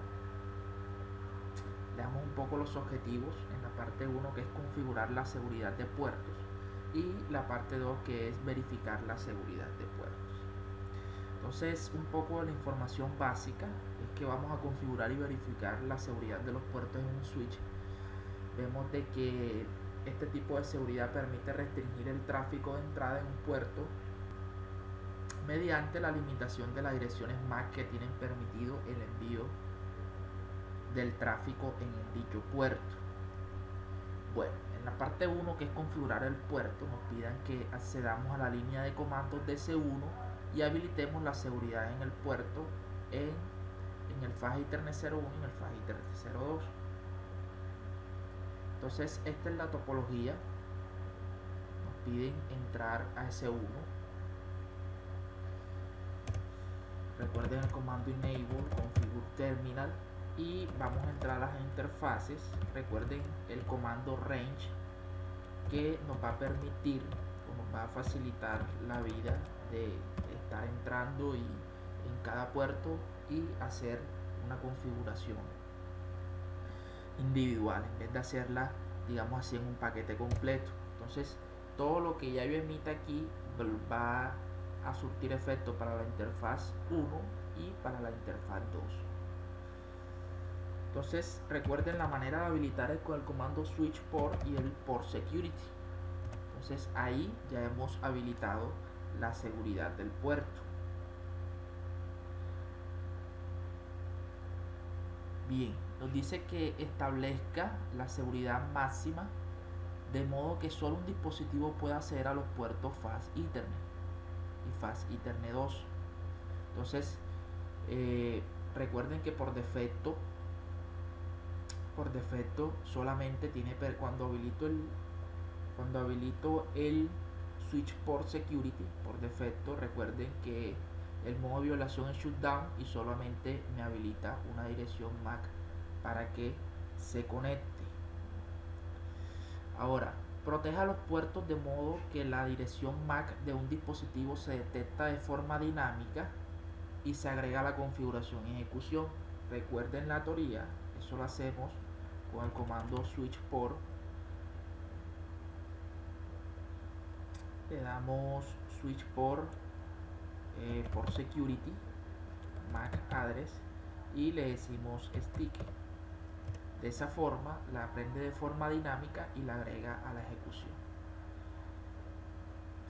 Veamos un poco los objetivos en la parte 1, que es configurar la seguridad de puertos, y la parte 2, que es verificar la seguridad de puertos. Entonces, un poco de la información básica es que vamos a configurar y verificar la seguridad de los puertos en un switch. Vemos de que este tipo de seguridad permite restringir el tráfico de entrada en un puerto mediante la limitación de las direcciones MAC que tienen permitido el envío del tráfico en dicho puerto. Bueno, en la parte 1, que es configurar el puerto, nos pidan que accedamos a la línea de comandos de C1 y habilitemos la seguridad en el puerto en el fast Ethernet 01 y en el fast Ethernet 02. Entonces esta es la topología. Nos piden entrar a S1. Recuerden el comando enable configure terminal y vamos a entrar a las interfaces. Recuerden el comando range, que nos va a permitir o nos va a facilitar la vida de estar entrando y en cada puerto y hacer una configuración individual en vez de hacerla, digamos así, en un paquete completo. Entonces todo lo que ya yo emita aquí va a surtir efecto para la interfaz 1 y para la interfaz 2. Entonces recuerden la manera de habilitar es con el comando switch port y el port security. Entonces ahí ya hemos habilitado la seguridad del puerto. Bien, nos dice que establezca la seguridad máxima de modo que solo un dispositivo pueda acceder a los puertos Fast Ethernet y Fast Ethernet 2. Entonces recuerden que por defecto solamente tiene cuando habilito el switch port security por defecto, recuerden que el modo de violación es shutdown y solamente me habilita una dirección MAC para que se conecte. Ahora, proteja los puertos de modo que la dirección MAC de un dispositivo se detecta de forma dinámica y se agrega a la configuración y ejecución. Recuerden la teoría, eso lo hacemos con el comando switch port. Le damos switch port por security MAC address y le decimos stick. De esa forma la aprende de forma dinámica y la agrega a la ejecución.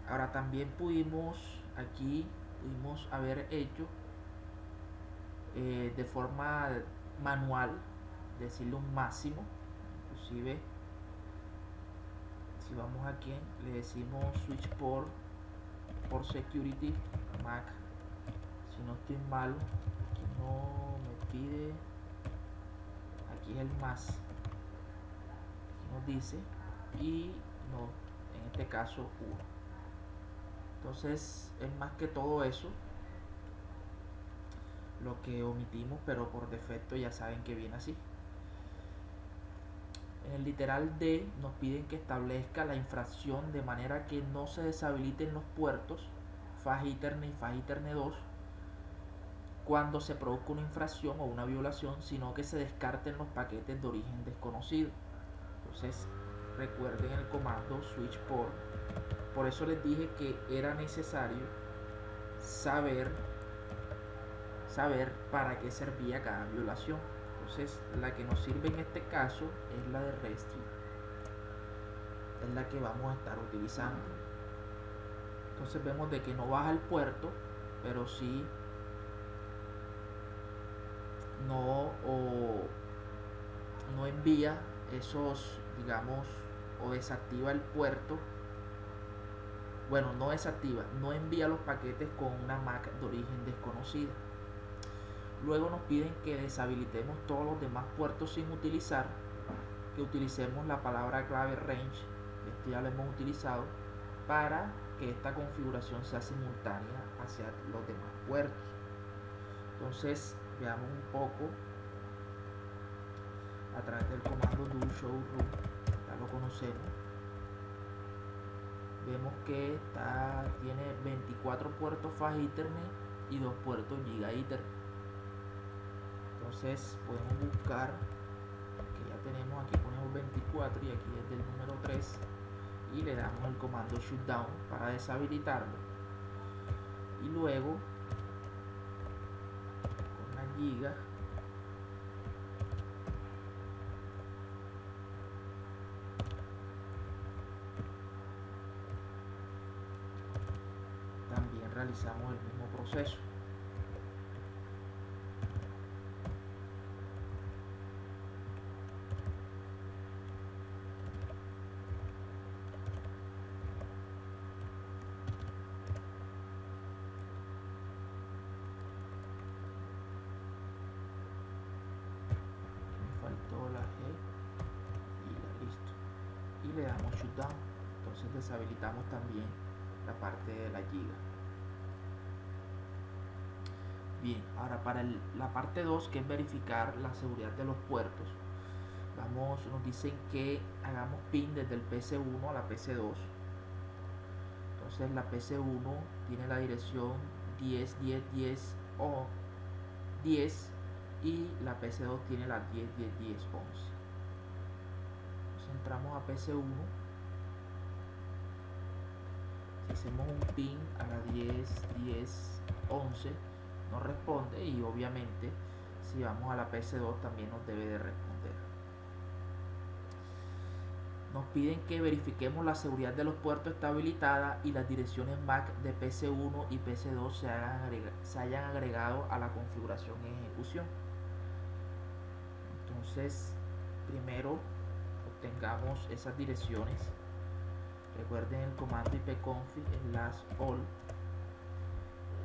Ahora también pudimos haber hecho de forma manual decirle un máximo. Inclusive si vamos aquí le decimos switch port por security MAC, si no estoy mal, aquí no me pide, aquí es el más, aquí nos dice, y no, en este caso 1. Entonces es más que todo eso lo que omitimos, pero por defecto ya saben que viene así. En el literal D nos piden que establezca la infracción de manera que no se deshabiliten los puertos Fast Ethernet y Fast Ethernet 2 cuando se produzca una infracción o una violación, sino que se descarten los paquetes de origen desconocido. Entonces recuerden el comando switch port. Por eso les dije que era necesario saber para qué servía cada violación. Entonces la que nos sirve en este caso es la de Restri, es la que vamos a estar utilizando. Entonces vemos de que no baja el puerto, pero sí no envía esos, digamos, o desactiva el puerto. Bueno, no desactiva, no envía los paquetes con una MAC de origen desconocida. Luego nos piden que deshabilitemos todos los demás puertos sin utilizar, que utilicemos la palabra clave range, esto ya lo hemos utilizado, para que esta configuración sea simultánea hacia los demás puertos. Entonces veamos un poco a través del comando do show room, ya lo conocemos. Vemos que tiene 24 puertos Fast Ethernet y 2 puertos Giga Ethernet. Entonces podemos buscar, que ya tenemos aquí, ponemos 24 y aquí desde el número 3 y le damos el comando shutdown para deshabilitarlo, y luego con la giga también realizamos el mismo proceso. La G y ya listo, y le damos shutdown. Entonces deshabilitamos también la parte de la giga. Bien, ahora para la parte 2, que es verificar la seguridad de los puertos, nos dicen que hagamos pin desde el PC1 a la PC2. Entonces la PC1 tiene la dirección 10, 10, 10 o 10 y la PC2 tiene la 10, 10, 10, 11. Entonces entramos a PC1. Si hacemos un pin a la 10, 10, 11, nos responde, y obviamente si vamos a la PC2 también nos debe de responder. Nos piden que verifiquemos la seguridad de los puertos está habilitada y las direcciones MAC de PC1 y PC2 se hayan agregado a la configuración en ejecución. Entonces, primero obtengamos esas direcciones. Recuerden el comando ipconfig /all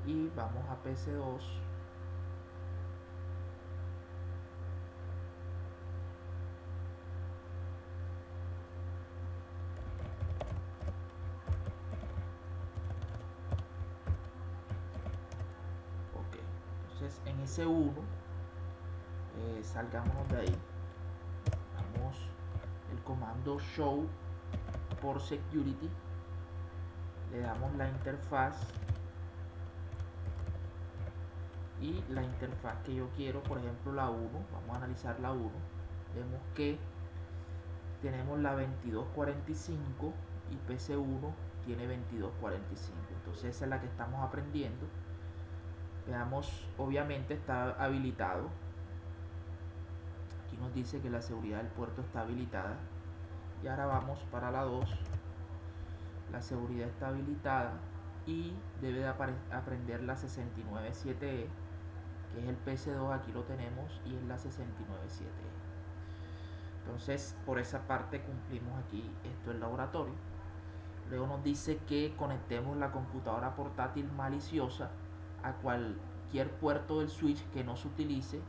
y vamos a PC2. Ok, entonces en ese 1 salgámonos de ahí. Damos el comando show por security, le damos la interfaz y la interfaz que yo quiero, por ejemplo la 1, vamos a analizar la 1, vemos que tenemos la 2245 y PC1 tiene 2245, entonces esa es la que estamos aprendiendo. Veamos, obviamente está habilitado, aquí nos dice que la seguridad del puerto está habilitada. Y ahora vamos para la 2. La seguridad está habilitada y debe de aprender la 697E, que es el PC2, aquí lo tenemos, y es la 697E. Entonces por esa parte cumplimos aquí esto el laboratorio. Luego nos dice que conectemos la computadora portátil maliciosa a cualquier puerto del switch que no se utilice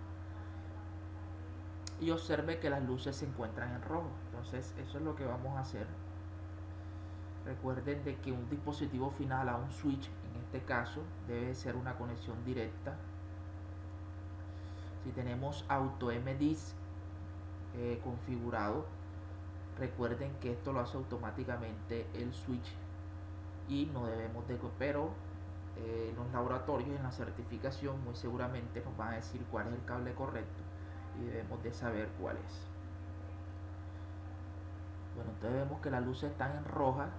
y observe que las luces se encuentran en rojo. Entonces eso es lo que vamos a hacer. Recuerden de que un dispositivo final a un switch, en este caso, debe ser una conexión directa. Si tenemos AutoMDIS configurado, recuerden que esto lo hace automáticamente el switch y no debemos de, pero en los laboratorios, en la certificación, muy seguramente nos van a decir cuál es el cable correcto y debemos de saber cuál es. Bueno, entonces vemos que las luces están en roja.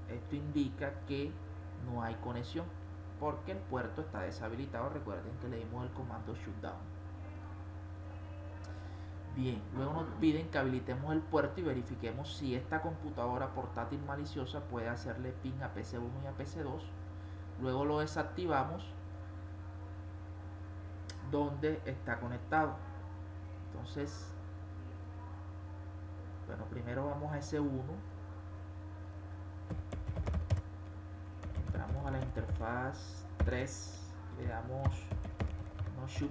Esto indica que no hay conexión porque el puerto está deshabilitado. Recuerden que le dimos el comando shutdown. Bien, luego nos piden que habilitemos el puerto y verifiquemos si esta computadora portátil maliciosa puede hacerle ping a PC1 y a PC2. Luego lo desactivamos donde está conectado. Entonces, bueno, primero vamos a ese 1. Entramos a la interfaz 3, le damos no shoot.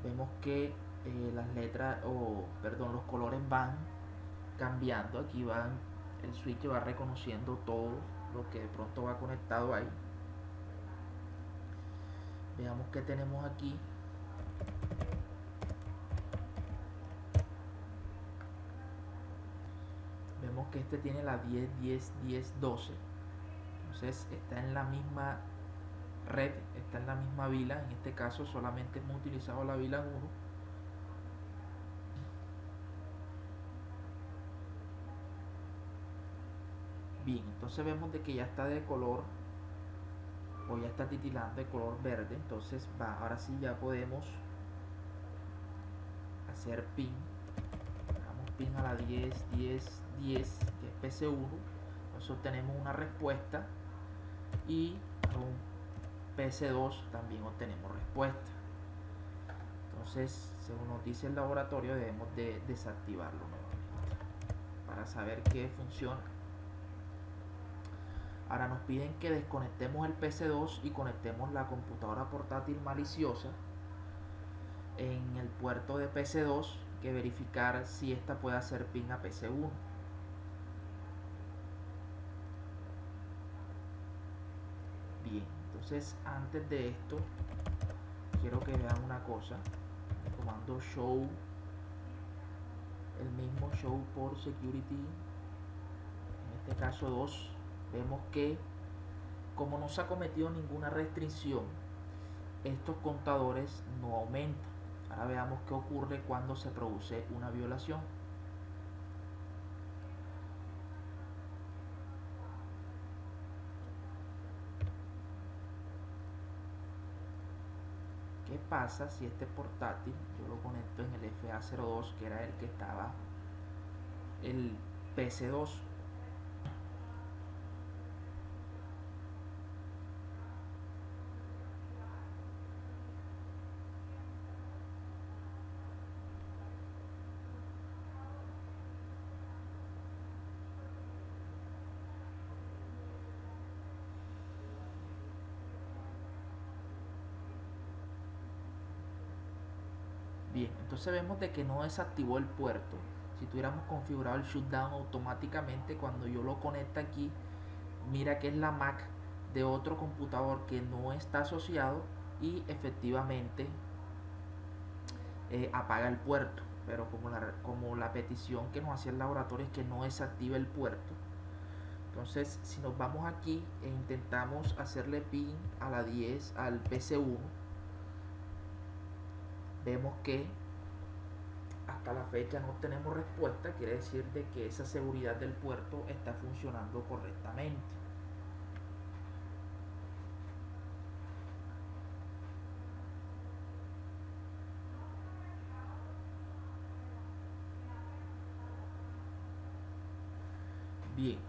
Vemos que las letras, los colores van cambiando. Aquí el switch va reconociendo todo lo que de pronto va conectado ahí. Veamos que tenemos aquí. Vemos que este tiene la 10, 10, 10, 12. Entonces está en la misma red, está en la misma vila. En este caso solamente hemos utilizado la vila 1. Bien, entonces vemos de que ya está de color, o ya está titilando de color verde. Entonces ahora sí ya podemos hacer pin. Damos pin a la 10, 10, 10, que es PC1. Entonces obtenemos una respuesta, y a un PC2 también obtenemos respuesta. Entonces, según nos dice el laboratorio, debemos de desactivarlo nuevamente para saber que funciona. Ahora nos piden que desconectemos el PC2 y conectemos la computadora portátil maliciosa en el puerto de PC2, que verificar si esta puede hacer ping a PC1. Bien, entonces antes de esto quiero que vean una cosa. El comando show, el mismo show por security, en este caso 2, vemos que como no se ha cometido ninguna restricción, estos contadores no aumentan. Ahora veamos qué ocurre cuando se produce una violación. ¿Qué pasa si este portátil yo lo conecto en el FA02, que era el que estaba el PC2? Bien, entonces vemos de que no desactivó el puerto. Si tuviéramos configurado el shutdown automáticamente, cuando yo lo conecto aquí, mira que es la Mac de otro computador que no está asociado y efectivamente apaga el puerto. Pero como la petición que nos hacía el laboratorio es que no desactive el puerto, entonces si nos vamos aquí e intentamos hacerle ping a la 10 al PC1, vemos que hasta la fecha no tenemos respuesta. Quiere decir de que esa seguridad del puerto está funcionando correctamente. Bien,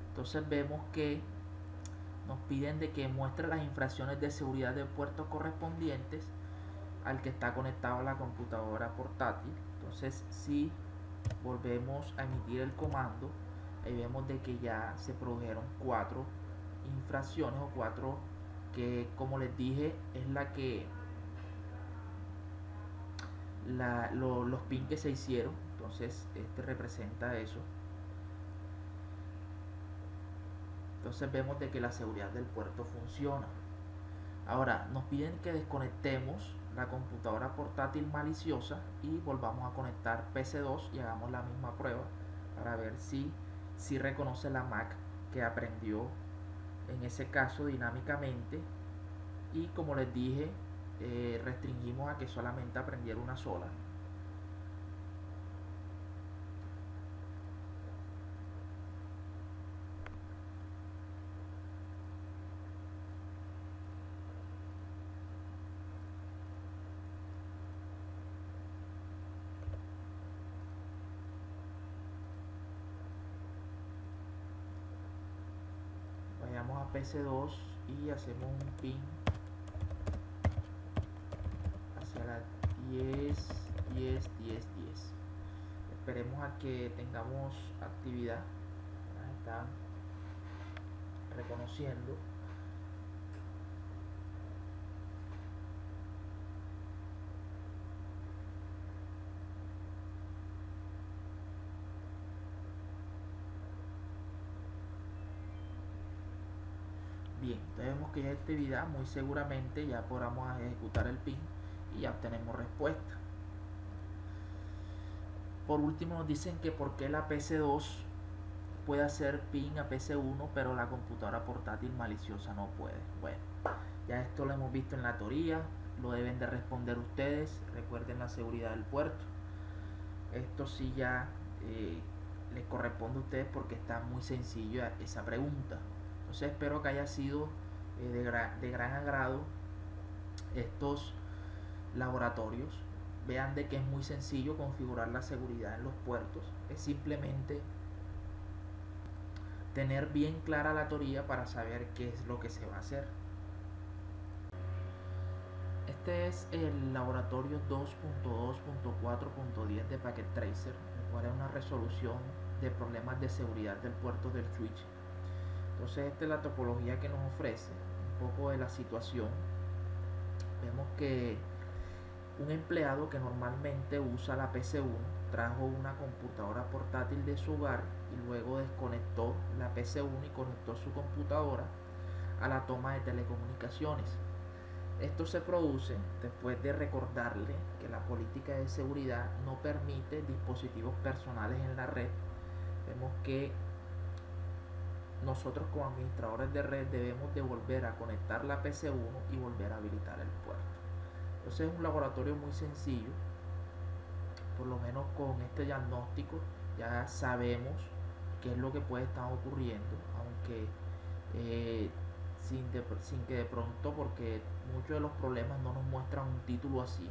entonces vemos que nos piden de que muestre las infracciones de seguridad del puerto correspondientes al que está conectado a la computadora portátil. Entonces si volvemos a emitir el comando, ahí vemos de que ya se produjeron 4 infracciones o 4 que, como les dije, es la que los pins que se hicieron. Entonces este representa eso. Entonces vemos de que la seguridad del puerto funciona. Ahora nos piden que desconectemos la computadora portátil maliciosa y volvamos a conectar PC2 y hagamos la misma prueba para ver si reconoce la Mac que aprendió en ese caso dinámicamente. Y como les dije, restringimos a que solamente aprendiera una sola. Vayamos a PC2 y hacemos un ping hacia la 10, 10, 10, 10. Esperemos a que tengamos actividad. Están reconociendo. Bien, entonces vemos que ya hay actividad. Muy seguramente ya podamos ejecutar el ping y ya obtenemos respuesta. Por último nos dicen que por qué la PC2 puede hacer ping a PC1 pero la computadora portátil maliciosa no puede. Bueno, ya esto lo hemos visto en la teoría, lo deben de responder ustedes. Recuerden la seguridad del puerto. Esto sí ya les corresponde a ustedes porque está muy sencillo esa pregunta. Entonces espero que haya sido de gran agrado estos laboratorios. Vean de que es muy sencillo configurar la seguridad en los puertos. Es simplemente tener bien clara la teoría para saber qué es lo que se va a hacer. Este es el laboratorio 2.2.4.10 de Packet Tracer, el cual es una resolución de problemas de seguridad del puerto del switch. Entonces esta es la topología que nos ofrece, un poco de la situación. Vemos que un empleado que normalmente usa la PC1 trajo una computadora portátil de su hogar y luego desconectó la PC1 y conectó su computadora a la toma de telecomunicaciones. Esto se produce después de recordarle que la política de seguridad no permite dispositivos personales en la red. Vemos que nosotros como administradores de red debemos de volver a conectar la PC1 y volver a habilitar el puerto. Entonces es un laboratorio muy sencillo. Por lo menos con este diagnóstico ya sabemos qué es lo que puede estar ocurriendo, aunque sin que de pronto, porque muchos de los problemas no nos muestran un título así,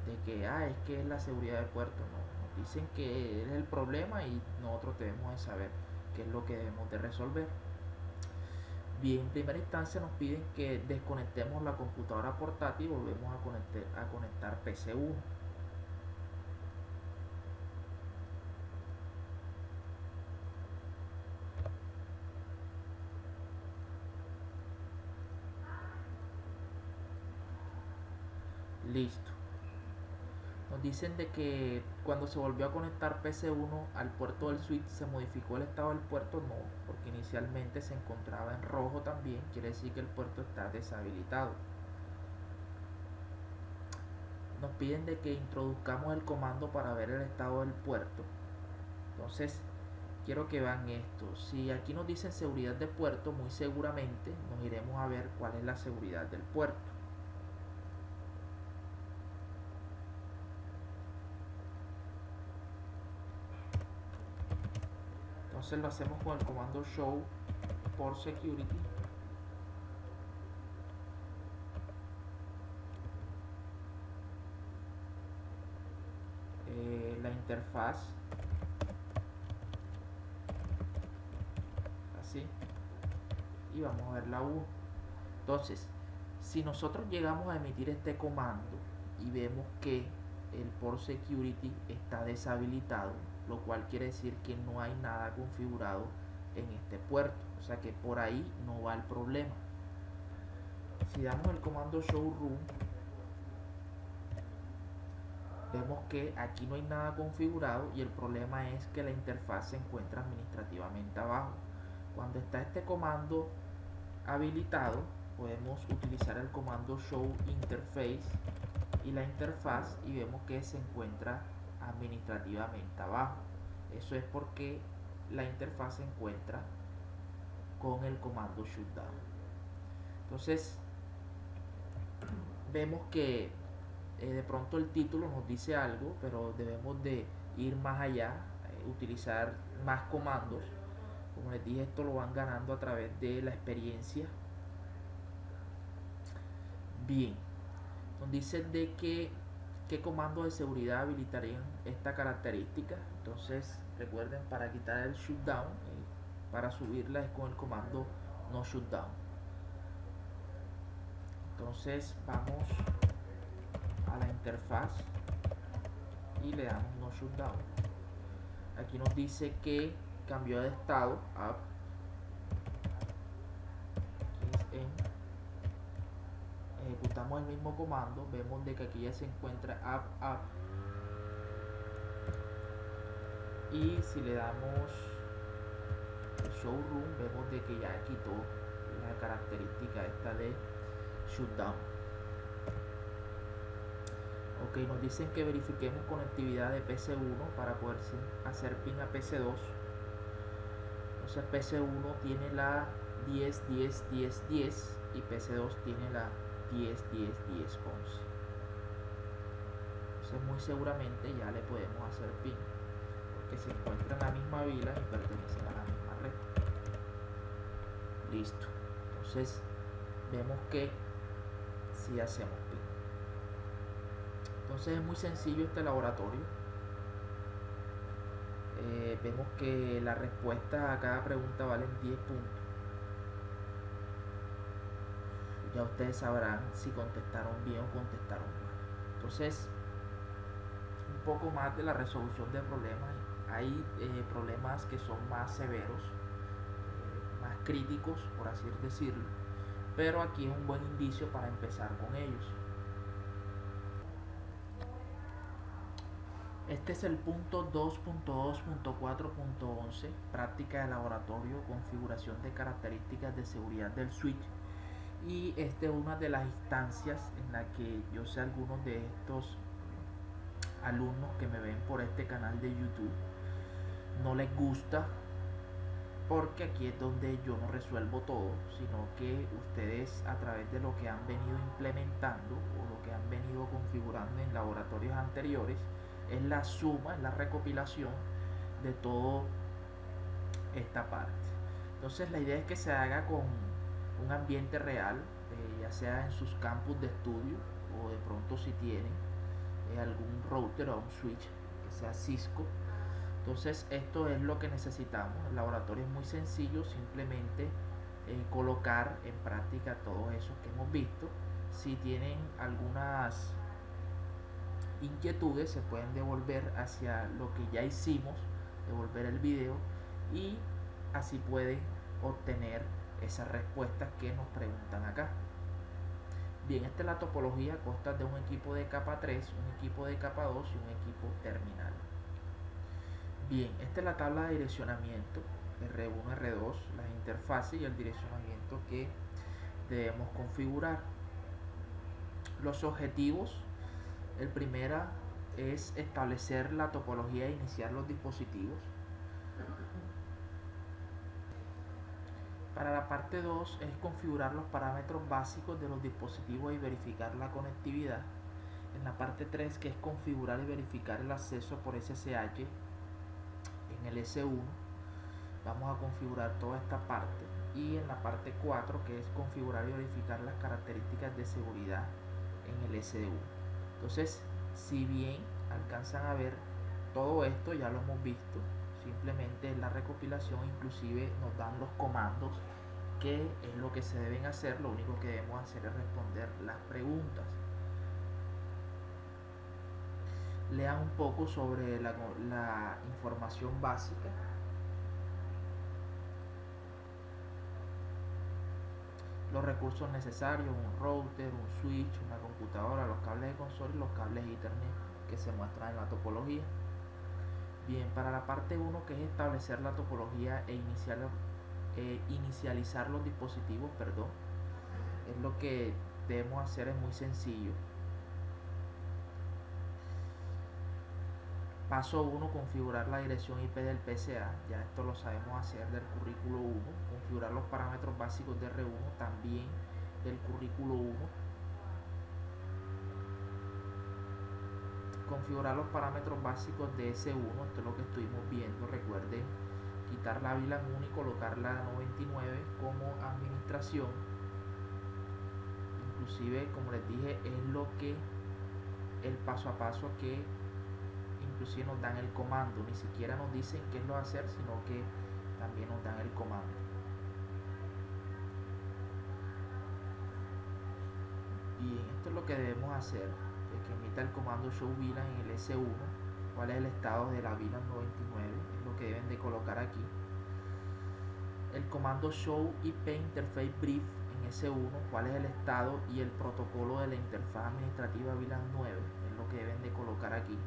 de que es que es la seguridad del puerto. No, nos dicen que es el problema y nosotros debemos de saber qué es lo que debemos de resolver. Bien, en primera instancia nos piden que desconectemos la computadora portátil y volvemos a conectar PC1. Listo. Nos dicen de que cuando se volvió a conectar PC1 al puerto del switch se modificó el estado del puerto. No, porque inicialmente se encontraba en rojo también, quiere decir que el puerto está deshabilitado. Nos piden de que introduzcamos el comando para ver el estado del puerto. Entonces quiero que vean esto. Si aquí nos dicen seguridad de puerto, muy seguramente nos iremos a ver cuál es la seguridad del puerto. Entonces lo hacemos con el comando show port security. La interfaz así, y vamos a ver la U. Entonces, si nosotros llegamos a emitir este comando y vemos que el port security está deshabilitado, lo cual quiere decir que no hay nada configurado en este puerto, o sea que por ahí no va el problema. Si damos el comando show room, vemos que aquí no hay nada configurado y el problema es que la interfaz se encuentra administrativamente abajo. Cuando está este comando habilitado, podemos utilizar el comando show interface y la interfaz y vemos que se encuentra administrativamente abajo. Eso es porque la interfaz se encuentra con el comando shutdown. Entonces vemos que de pronto el título nos dice algo, pero debemos de ir más allá, utilizar más comandos. Como les dije, esto lo van ganando a través de la experiencia. Bien, nos dice de que qué comandos de seguridad habilitarían esta característica. Entonces recuerden, para quitar el shutdown, para subirla es con el comando no shutdown. Entonces vamos a la interfaz y le damos no shutdown. Aquí nos dice que cambió de estado up. Ejecutamos el mismo comando, vemos de que aquí ya se encuentra up. Y si le damos el showroom, vemos de que ya quitó la característica esta de shutdown. Ok, nos dicen que verifiquemos conectividad de PC1 para poder hacer ping a PC2. Entonces PC1 tiene la 10.10.10.10 y PC2 tiene la 10.10.10.11. Entonces muy seguramente ya le podemos hacer ping, porque se encuentran en la misma vila y pertenecen a la misma red. Listo. Entonces vemos que si hacemos ping. Entonces es muy sencillo este laboratorio. Vemos que la respuesta a cada pregunta valen 10 puntos. Ya ustedes sabrán si contestaron bien o contestaron mal. Entonces, un poco más de la resolución de problemas. Hay problemas que son más severos, más críticos, por así decirlo, pero aquí es un buen indicio para empezar con ellos. Este es el punto 2.2.4.11, práctica de laboratorio, configuración de características de seguridad del switch. Y esta es una de las instancias en la que yo sé algunos de estos alumnos que me ven por este canal de YouTube no les gusta, porque aquí es donde yo no resuelvo todo, sino que ustedes, a través de lo que han venido implementando o lo que han venido configurando en laboratorios anteriores, es la suma, es la recopilación de toda esta parte. Entonces la idea es que se haga con un ambiente real, ya sea en sus campus de estudio o de pronto si tienen algún router o un switch que sea Cisco. Entonces esto es lo que necesitamos. El laboratorio es muy sencillo, simplemente colocar en práctica todos esos que hemos visto. Si tienen algunas inquietudes, se pueden devolver hacia lo que ya hicimos, devolver el video, y así pueden obtener esas respuestas que nos preguntan acá. Bien, esta es la topología. Consta de un equipo de capa 3, un equipo de capa 2 y un equipo terminal. Bien, esta es la tabla de direccionamiento, R1, R2, las interfaces y el direccionamiento que debemos configurar. Los objetivos: el primero es establecer la topología e iniciar los dispositivos. Para la parte 2 es configurar los parámetros básicos de los dispositivos y verificar la conectividad. En la parte 3, que es configurar y verificar el acceso por SSH en el S1, vamos a configurar toda esta parte. Y en la parte 4, que es configurar y verificar las características de seguridad en el S1. Entonces, si bien alcanzan a ver todo esto, ya lo hemos visto, simplemente es la recopilación. Inclusive nos dan los comandos, que es lo que se deben hacer. Lo único que debemos hacer es responder las preguntas. Lean un poco sobre la información básica. Los recursos necesarios: un router, un switch, una computadora, los cables de consola y los cables Ethernet que se muestran en la topología. Bien, para la parte 1, que es establecer la topología e inicializar los dispositivos, es lo que debemos hacer. Es muy sencillo. Paso 1, configurar la dirección IP del PCA. Ya esto lo sabemos hacer del currículo 1. Configurar los parámetros básicos de R1, también del currículo 1. Configurar los parámetros básicos de S1, esto es lo que estuvimos viendo. Recuerden quitar la VLAN 1 y colocar la 99 como administración. Inclusive, como les dije, es lo que el paso a paso que inclusive nos dan el comando. Ni siquiera nos dicen qué es lo hacer, sino que también nos dan el comando. Bien, esto es lo que debemos hacer: que emita el comando show VLAN en el S1. ¿Cuál es el estado de la VLAN 99? Es lo que deben de colocar aquí. El comando show IP interface brief en S1. ¿Cuál es el estado y el protocolo de la interfaz administrativa VLAN 9? Es lo que deben de colocar aquí.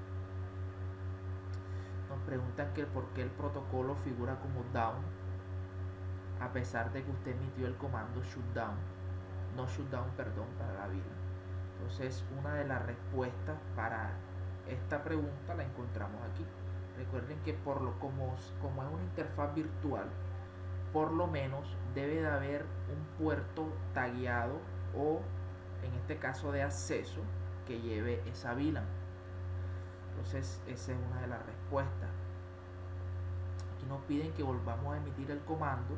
Nos preguntan que por qué el protocolo figura como down, a pesar de que usted emitió el comando shutdown, para la VLAN. Entonces, una de las respuestas para esta pregunta la encontramos aquí. Recuerden que como es una interfaz virtual, por lo menos debe de haber un puerto tagueado, o en este caso de acceso, que lleve esa VLAN. Entonces esa es una de las respuestas. Aquí nos piden que volvamos a emitir el comando,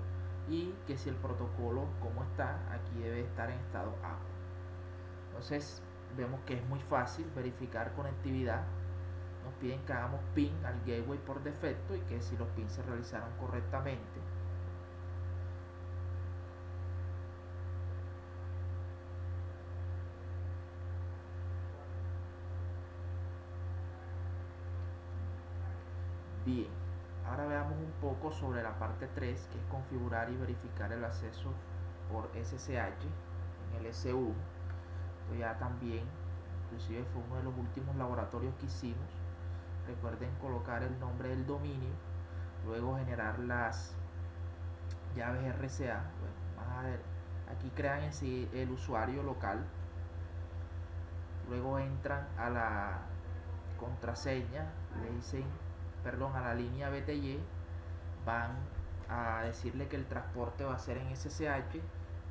y que si el protocolo, como está, aquí debe estar en estado A. Entonces vemos que es muy fácil verificar conectividad. Nos piden que hagamos ping al gateway por defecto, y que si los pings se realizaron correctamente. Bien, ahora veamos un poco sobre la parte 3, que es configurar y verificar el acceso por SSH en el S1. Esto ya también, inclusive fue uno de los últimos laboratorios que hicimos. Recuerden colocar el nombre del dominio, luego generar las llaves RCA. Bueno, aquí crean en sí el usuario local, luego entran a la contraseña, le dicen, perdón, a la línea BTY, van a decirle que el transporte va a ser en SSH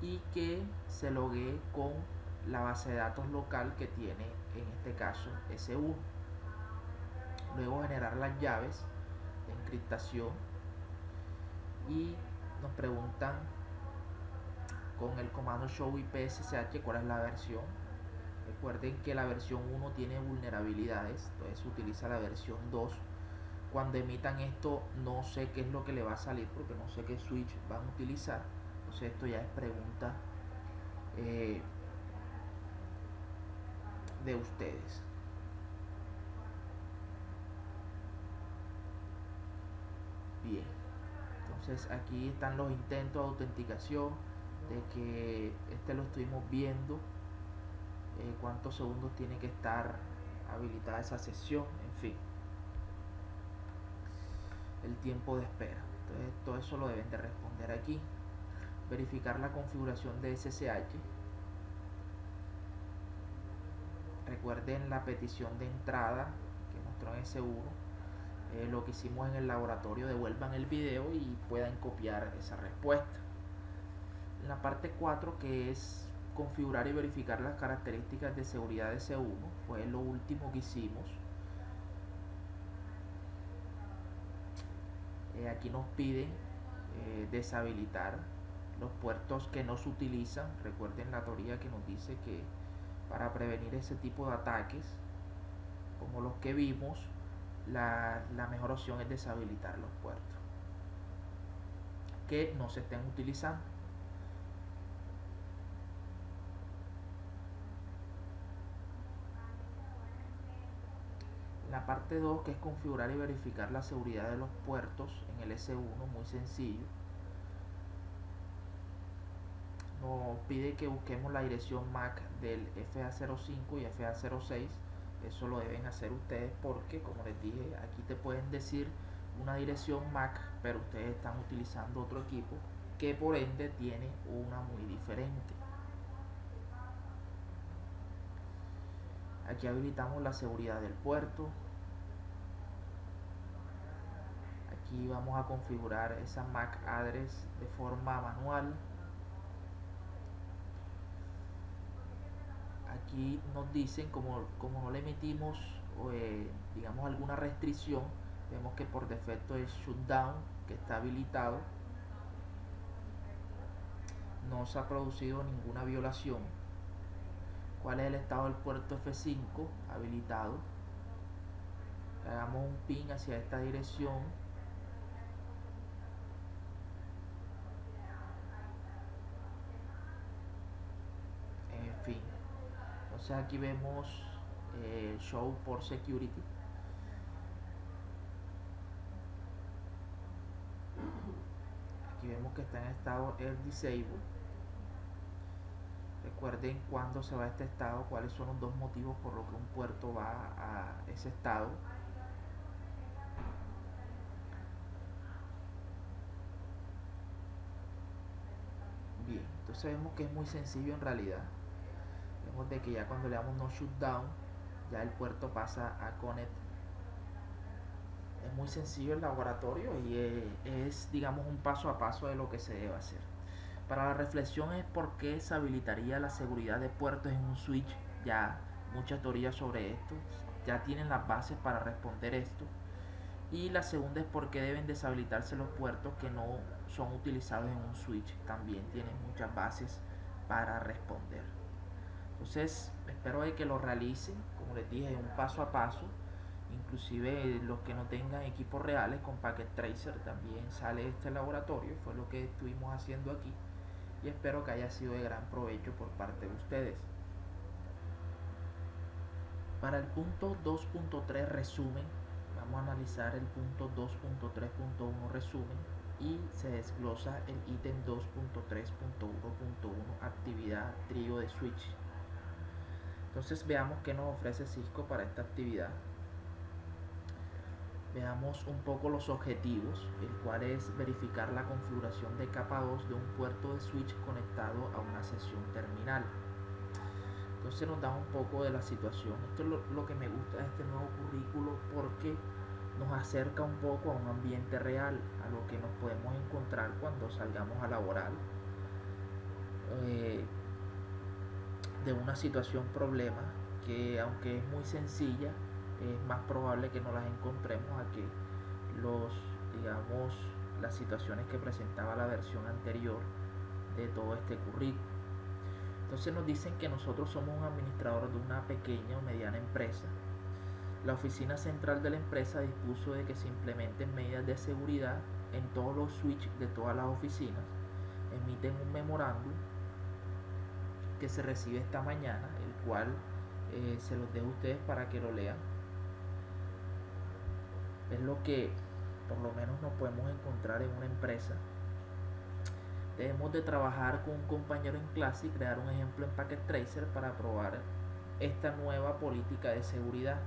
y que se logue con la base de datos local que tiene en este caso S1. Luego generar las llaves de encriptación y nos preguntan con el comando show IP SSH cuál es la versión. Recuerden que la versión 1 tiene vulnerabilidades, entonces se utiliza la versión 2. Cuando emitan esto no sé qué es lo que le va a salir porque no sé qué switch van a utilizar. Entonces esto ya es pregunta de ustedes. Bien, entonces aquí están los intentos de autenticación, de que lo estuvimos viendo, cuántos segundos tiene que estar habilitada esa sesión, en fin, el tiempo de espera. Entonces todo eso lo deben de responder aquí. Verificar la configuración de SSH. Recuerden la petición de entrada que mostró en S1. Lo que hicimos en el laboratorio, devuelvan el video y puedan copiar esa respuesta. En la parte 4, que es configurar y verificar las características de seguridad de S1, fue lo último que hicimos. Aquí nos piden deshabilitar los puertos que no se utilizan. Recuerden la teoría que nos dice que para prevenir ese tipo de ataques como los que vimos, la mejor opción es deshabilitar los puertos que no se estén utilizando. La parte 2, que es configurar y verificar la seguridad de los puertos en el S1, muy sencillo. Nos pide que busquemos la dirección MAC del FA05 y FA06. Eso lo deben hacer ustedes porque, como les dije, aquí te pueden decir una dirección MAC, pero ustedes están utilizando otro equipo que por ende tiene una muy diferente. Aquí habilitamos la seguridad del puerto. Aquí vamos a configurar esa MAC address de forma manual. Aquí nos dicen, como no le emitimos digamos alguna restricción, vemos que por defecto es shutdown, que está habilitado, no se ha producido ninguna violación. ¿Cuál es el estado del puerto F5? Habilitado. Hagamos un ping hacia esta dirección. En fin, entonces aquí vemos show por security. Aquí vemos que está en estado air disable. Recuerden cuándo se va a este estado, cuáles son los dos motivos por los que un puerto va a ese estado. Bien, entonces vemos que es muy sencillo en realidad. Vemos de que ya cuando le damos no shutdown, ya el puerto pasa a connect. Es muy sencillo el laboratorio y es digamos un paso a paso de lo que se debe hacer. Para la reflexión es por qué se habilitaría la seguridad de puertos en un switch. Ya muchas teorías sobre esto, ya tienen las bases para responder esto. Y la segunda es por qué deben deshabilitarse los puertos que no son utilizados en un switch. También tienen muchas bases para responder. Entonces espero de que lo realicen, como les dije, un paso a paso. Inclusive los que no tengan equipos reales con Packet Tracer también sale este laboratorio, fue lo que estuvimos haciendo aquí y espero que haya sido de gran provecho por parte de ustedes. Para el punto 2.3 resumen, vamos a analizar el punto 2.3.1 resumen y se desglosa el ítem 2.3.1.1 actividad trío de switch. Entonces veamos qué nos ofrece Cisco para esta actividad. Veamos un poco los objetivos, el cual es verificar la configuración de capa 2 de un puerto de switch conectado a una sesión terminal. Entonces nos da un poco de la situación. Esto es lo que me gusta de este nuevo currículo, porque nos acerca un poco a un ambiente real, a lo que nos podemos encontrar cuando salgamos a laborar, de una situación problema que, aunque es muy sencilla, es más probable que no las encontremos a que digamos, las situaciones que presentaba la versión anterior de todo este currículo. Entonces nos dicen que nosotros somos un administrador de una pequeña o mediana empresa. La oficina central de la empresa dispuso de que se implementen medidas de seguridad en todos los switches de todas las oficinas. Emiten un memorándum que se recibe esta mañana, el cual se los dejo a ustedes para que lo lean. Es lo que por lo menos nos podemos encontrar en una empresa. Debemos de trabajar con un compañero en clase y crear un ejemplo en Packet Tracer para probar esta nueva política de seguridad.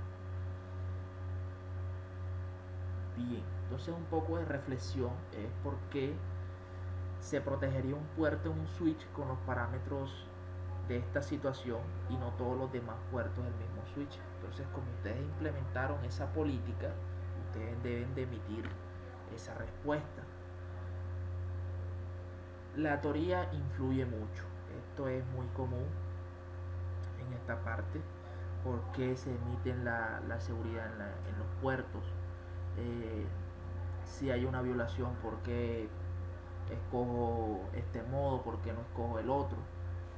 Bien, entonces un poco de reflexión es por qué se protegería un puerto en un switch con los parámetros de esta situación y no todos los demás puertos del mismo switch. Entonces, como ustedes implementaron esa política, ustedes deben de emitir esa respuesta. La teoría influye mucho. Esto es muy común en esta parte. ¿Por qué se emiten la seguridad en los puertos? Si hay una violación, ¿por qué escojo este modo? ¿Por qué no escojo el otro?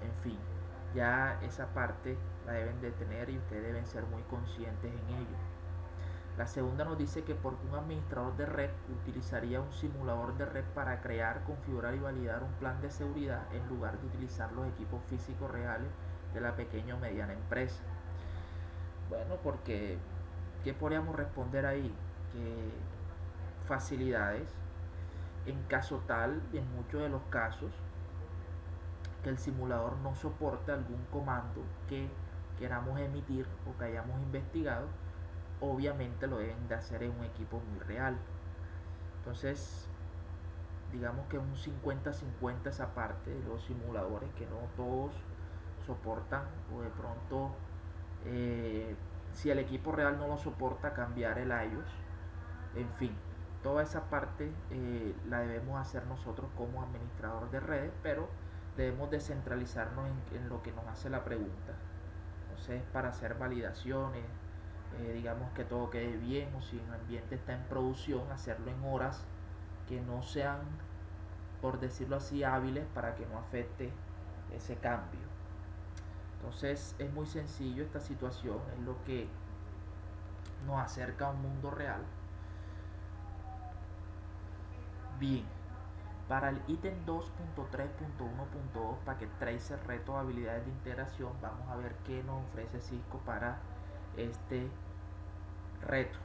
En fin, ya esa parte la deben de tener y ustedes deben ser muy conscientes en ello. La segunda nos dice que porque un administrador de red utilizaría un simulador de red para crear, configurar y validar un plan de seguridad en lugar de utilizar los equipos físicos reales de la pequeña o mediana empresa. Bueno, porque ¿qué podríamos responder ahí? Que facilidades, en caso tal, en muchos de los casos, que el simulador no soporte algún comando que queramos emitir o que hayamos investigado, obviamente lo deben de hacer en un equipo muy real. Entonces, digamos que un 50-50 esa parte de los simuladores, que no todos soportan, o de pronto si el equipo real no lo soporta, cambiar el iOS. En fin, toda esa parte la debemos hacer nosotros como administrador de redes, pero debemos descentralizarnos en lo que nos hace la pregunta. Entonces, para hacer validaciones, digamos que todo quede bien, o si un ambiente está en producción, hacerlo en horas que no sean, por decirlo así, hábiles para que no afecte ese cambio. Entonces es muy sencillo esta situación, es lo que nos acerca a un mundo real. Bien, para el ítem 2.3.1.2 Packet Tracer reto habilidades de integración, vamos a ver qué nos ofrece Cisco para este reto.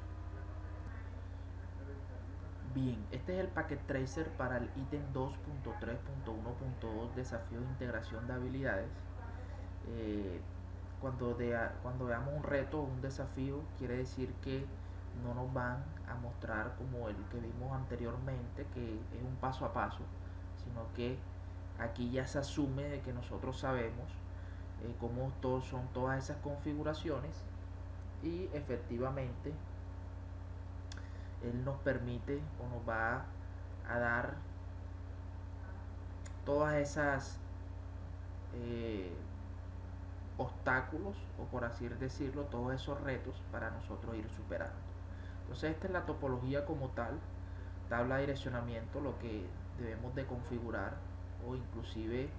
Bien, este es el Packet Tracer para el ítem 2.3.1.2 desafío de integración de habilidades. Cuando veamos un reto o un desafío, quiere decir que no nos van a mostrar como el que vimos anteriormente, que es un paso a paso, sino que aquí ya se asume de que nosotros sabemos cómo son todas esas configuraciones, y efectivamente él nos permite o nos va a dar todas esas obstáculos, o por así decirlo, todos esos retos para nosotros ir superando. Entonces esta es la topología como tal, tabla de direccionamiento, lo que debemos de configurar, o inclusive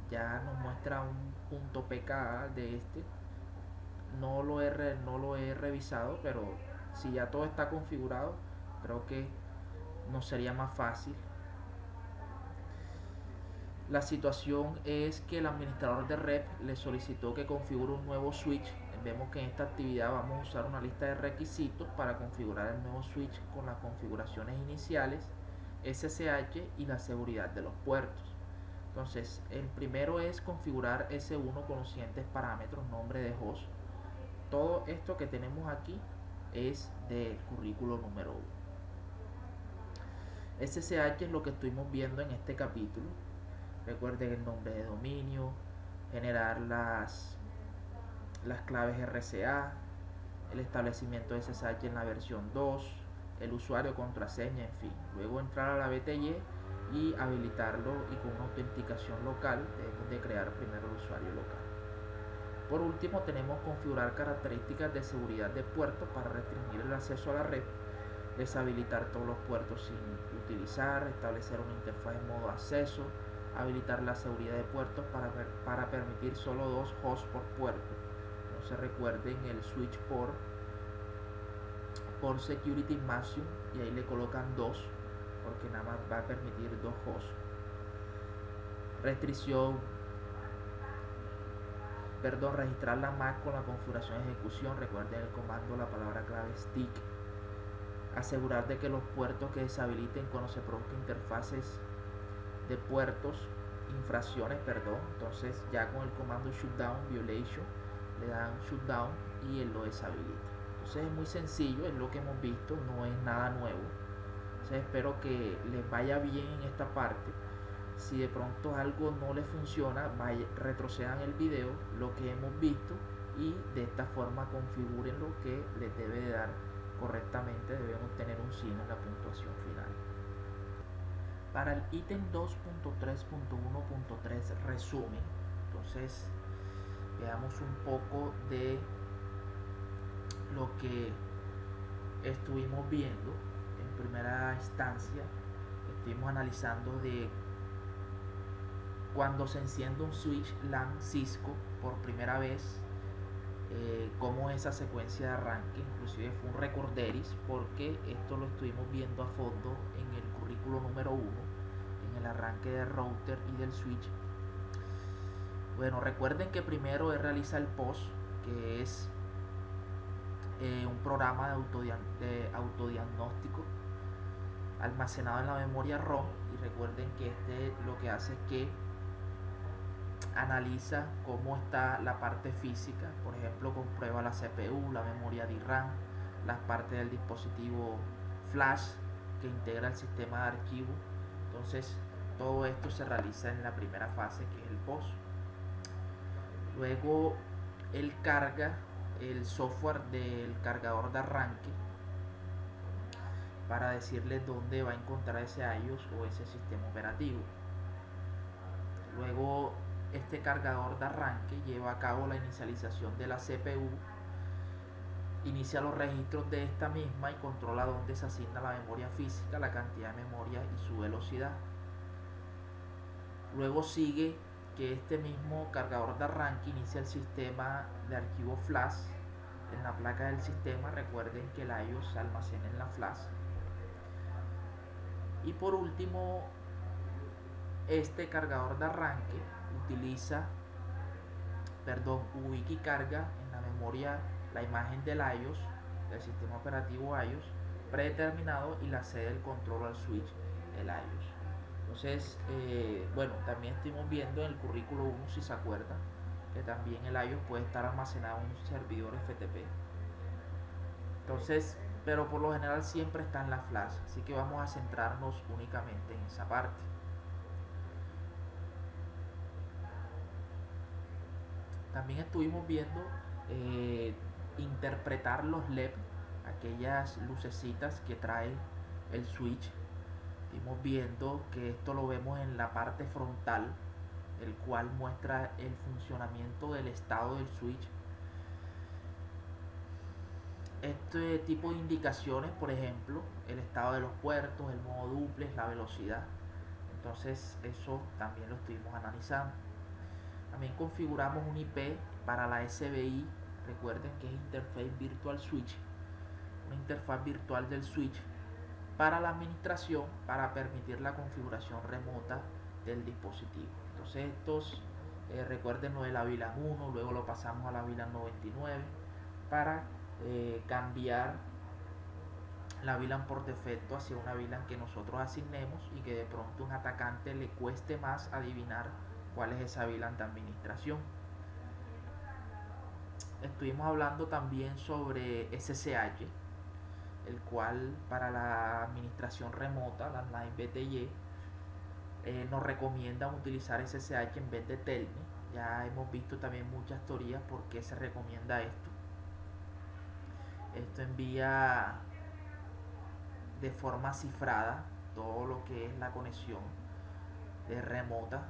ya nos muestra un punto PKA de este. No lo he revisado, pero si ya todo está configurado, creo que nos sería más fácil. La situación es que el administrador de red le solicitó que configure un nuevo switch. Vemos que en esta actividad vamos a usar una lista de requisitos para configurar el nuevo switch con las configuraciones iniciales, SSH y la seguridad de los puertos. Entonces, el primero es configurar S1 con los siguientes parámetros: nombre de host. Todo esto que tenemos aquí es del currículo número 1. SSH es lo que estuvimos viendo en este capítulo. Recuerden el nombre de dominio, generar las claves RCA, el establecimiento de SSH en la versión 2, el usuario, contraseña, en fin. Luego entrar a la BTY y habilitarlo, y con una autenticación local debemos de crear primero el usuario local. Por último, tenemos configurar características de seguridad de puertos para restringir el acceso a la red, deshabilitar todos los puertos sin utilizar, establecer una interfaz en modo acceso, habilitar la seguridad de puertos para permitir solo 2 hosts por puerto. Entonces recuerden el switch por security maximum, y ahí le colocan 2 porque nada más va a permitir 2 hosts. Registrar la MAC con la configuración de ejecución. Recuerden el comando, la palabra clave stick. Asegurar de que los puertos que deshabiliten cuando se produzcan interfaces de puertos, infracciones, entonces ya con el comando shutdown violation le dan shutdown y él lo deshabilita. Entonces es muy sencillo, es lo que hemos visto, no es nada nuevo. Entonces espero que les vaya bien en esta parte. Si de pronto algo no les funciona, retrocedan el video, lo que hemos visto, y de esta forma configuren lo que les debe de dar correctamente. Debemos tener un 100 en la puntuación final. Para el ítem 2.3.1.3 resumen, entonces veamos un poco de lo que estuvimos viendo. En primera instancia estuvimos analizando de cuando se enciende un switch LAN Cisco por primera vez, cómo esa secuencia de arranque, inclusive fue un recorderis porque esto lo estuvimos viendo a fondo en el currículo número 1, en el arranque del router y del switch. Bueno, recuerden que primero él realiza el POS, que es un programa de autodiagnóstico almacenado en la memoria ROM, y recuerden que este lo que hace es que analiza cómo está la parte física, por ejemplo comprueba la CPU, la memoria DRAM, las partes del dispositivo flash que integra el sistema de archivo. Entonces todo esto se realiza en la primera fase, que es el POS. Luego él carga el software del cargador de arranque para decirle dónde va a encontrar ese iOS o ese sistema operativo. Luego este cargador de arranque lleva a cabo la inicialización de la CPU, inicia los registros de esta misma y controla dónde se asigna la memoria física, la cantidad de memoria y su velocidad. Luego sigue que este mismo cargador de arranque inicia el sistema de archivo flash en la placa del sistema. Recuerden que el iOS se almacena en la flash. Y por último, este cargador de arranque ubica y carga en la memoria la imagen del iOS, del sistema operativo iOS predeterminado, y la sede del control al switch del iOS. Entonces, bueno, también estuvimos viendo en el currículo 1, si se acuerdan, que también el iOS puede estar almacenado en un servidor FTP. Entonces, pero por lo general siempre está en la flash, así que vamos a centrarnos únicamente en esa parte. También estuvimos viendo interpretar los LED, aquellas lucecitas que trae el switch. Estuvimos viendo que esto lo vemos en la parte frontal, el cual muestra el funcionamiento del estado del switch. Este tipo de indicaciones, por ejemplo, el estado de los puertos, el modo duplex, la velocidad. Entonces eso también lo estuvimos analizando. También configuramos un IP para la SBI. Recuerden que es Interface Virtual Switch, una interfaz virtual del switch para la administración, para permitir la configuración remota del dispositivo. Entonces estos, recuerden lo de la VLAN 1, luego lo pasamos a la VLAN 99 para cambiar la VLAN por defecto hacia una VLAN que nosotros asignemos, y que de pronto un atacante le cueste más adivinar cuál es esa VLAN de administración. Estuvimos hablando también sobre SSH. el cual para la administración remota, la NICE BTY, nos recomiendan utilizar SSH en vez de Telnet. Ya hemos visto también muchas teorías por qué se recomienda esto. Esto envía de forma cifrada todo lo que es la conexión remota.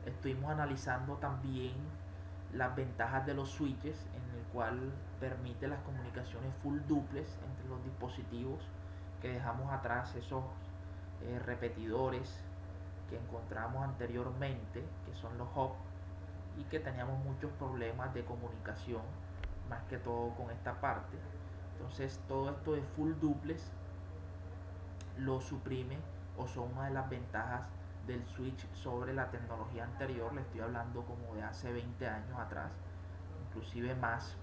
Estuvimos analizando también las ventajas de los switches, en el cual permite las comunicaciones full duplex entre los dispositivos, que dejamos atrás esos repetidores que encontramos anteriormente, que son los hub, y que teníamos muchos problemas de comunicación, más que todo con esta parte. Entonces todo esto de full duplex lo suprime, o son una de las ventajas del switch sobre la tecnología anterior. Le estoy hablando como de hace 20 años atrás, inclusive más.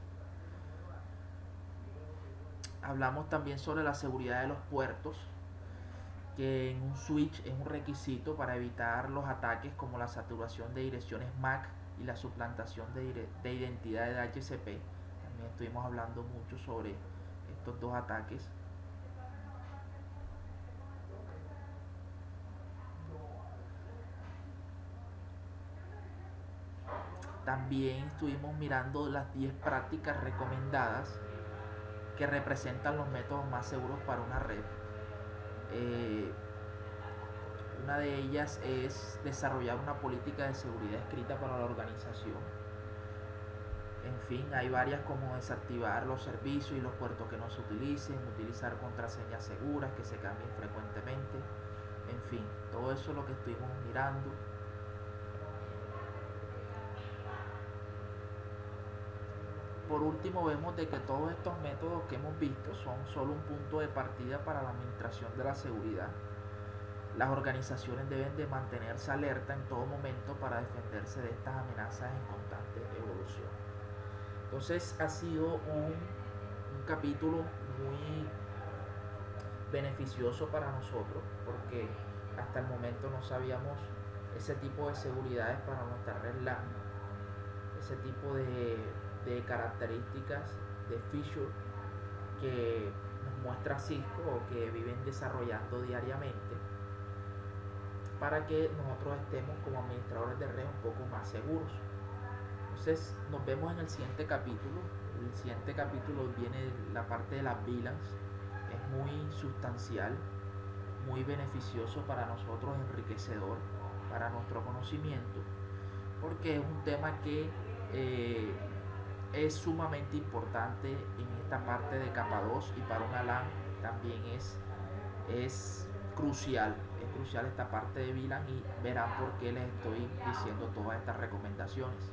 Hablamos también sobre la seguridad de los puertos, que en un switch es un requisito para evitar los ataques como la saturación de direcciones MAC y la suplantación de identidad de DHCP. También estuvimos hablando mucho sobre estos dos ataques. También estuvimos mirando las 10 prácticas recomendadas que representan los métodos más seguros para una red. Una de ellas es desarrollar una política de seguridad escrita para la organización. En fin, hay varias, como desactivar los servicios y los puertos que no se utilicen, utilizar contraseñas seguras que se cambien frecuentemente. En fin, todo eso es lo que estuvimos mirando. Por último, vemos de que todos estos métodos que hemos visto son solo un punto de partida para la administración de la seguridad. Las organizaciones deben de mantenerse alerta en todo momento para defenderse de estas amenazas en constante evolución. Entonces ha sido un capítulo muy beneficioso para nosotros, porque hasta el momento no sabíamos ese tipo de seguridades para nuestra red LAN, ese tipo de características, de feature que nos muestra Cisco o que viven desarrollando diariamente, para que nosotros estemos como administradores de red un poco más seguros. Entonces nos vemos en el siguiente capítulo. El siguiente capítulo viene la parte de las VLANs. Es muy sustancial, muy beneficioso para nosotros, enriquecedor para nuestro conocimiento, porque es un tema que es sumamente importante en esta parte de capa 2, y para una LAN también es crucial esta parte de VLAN, y verán por qué les estoy diciendo todas estas recomendaciones.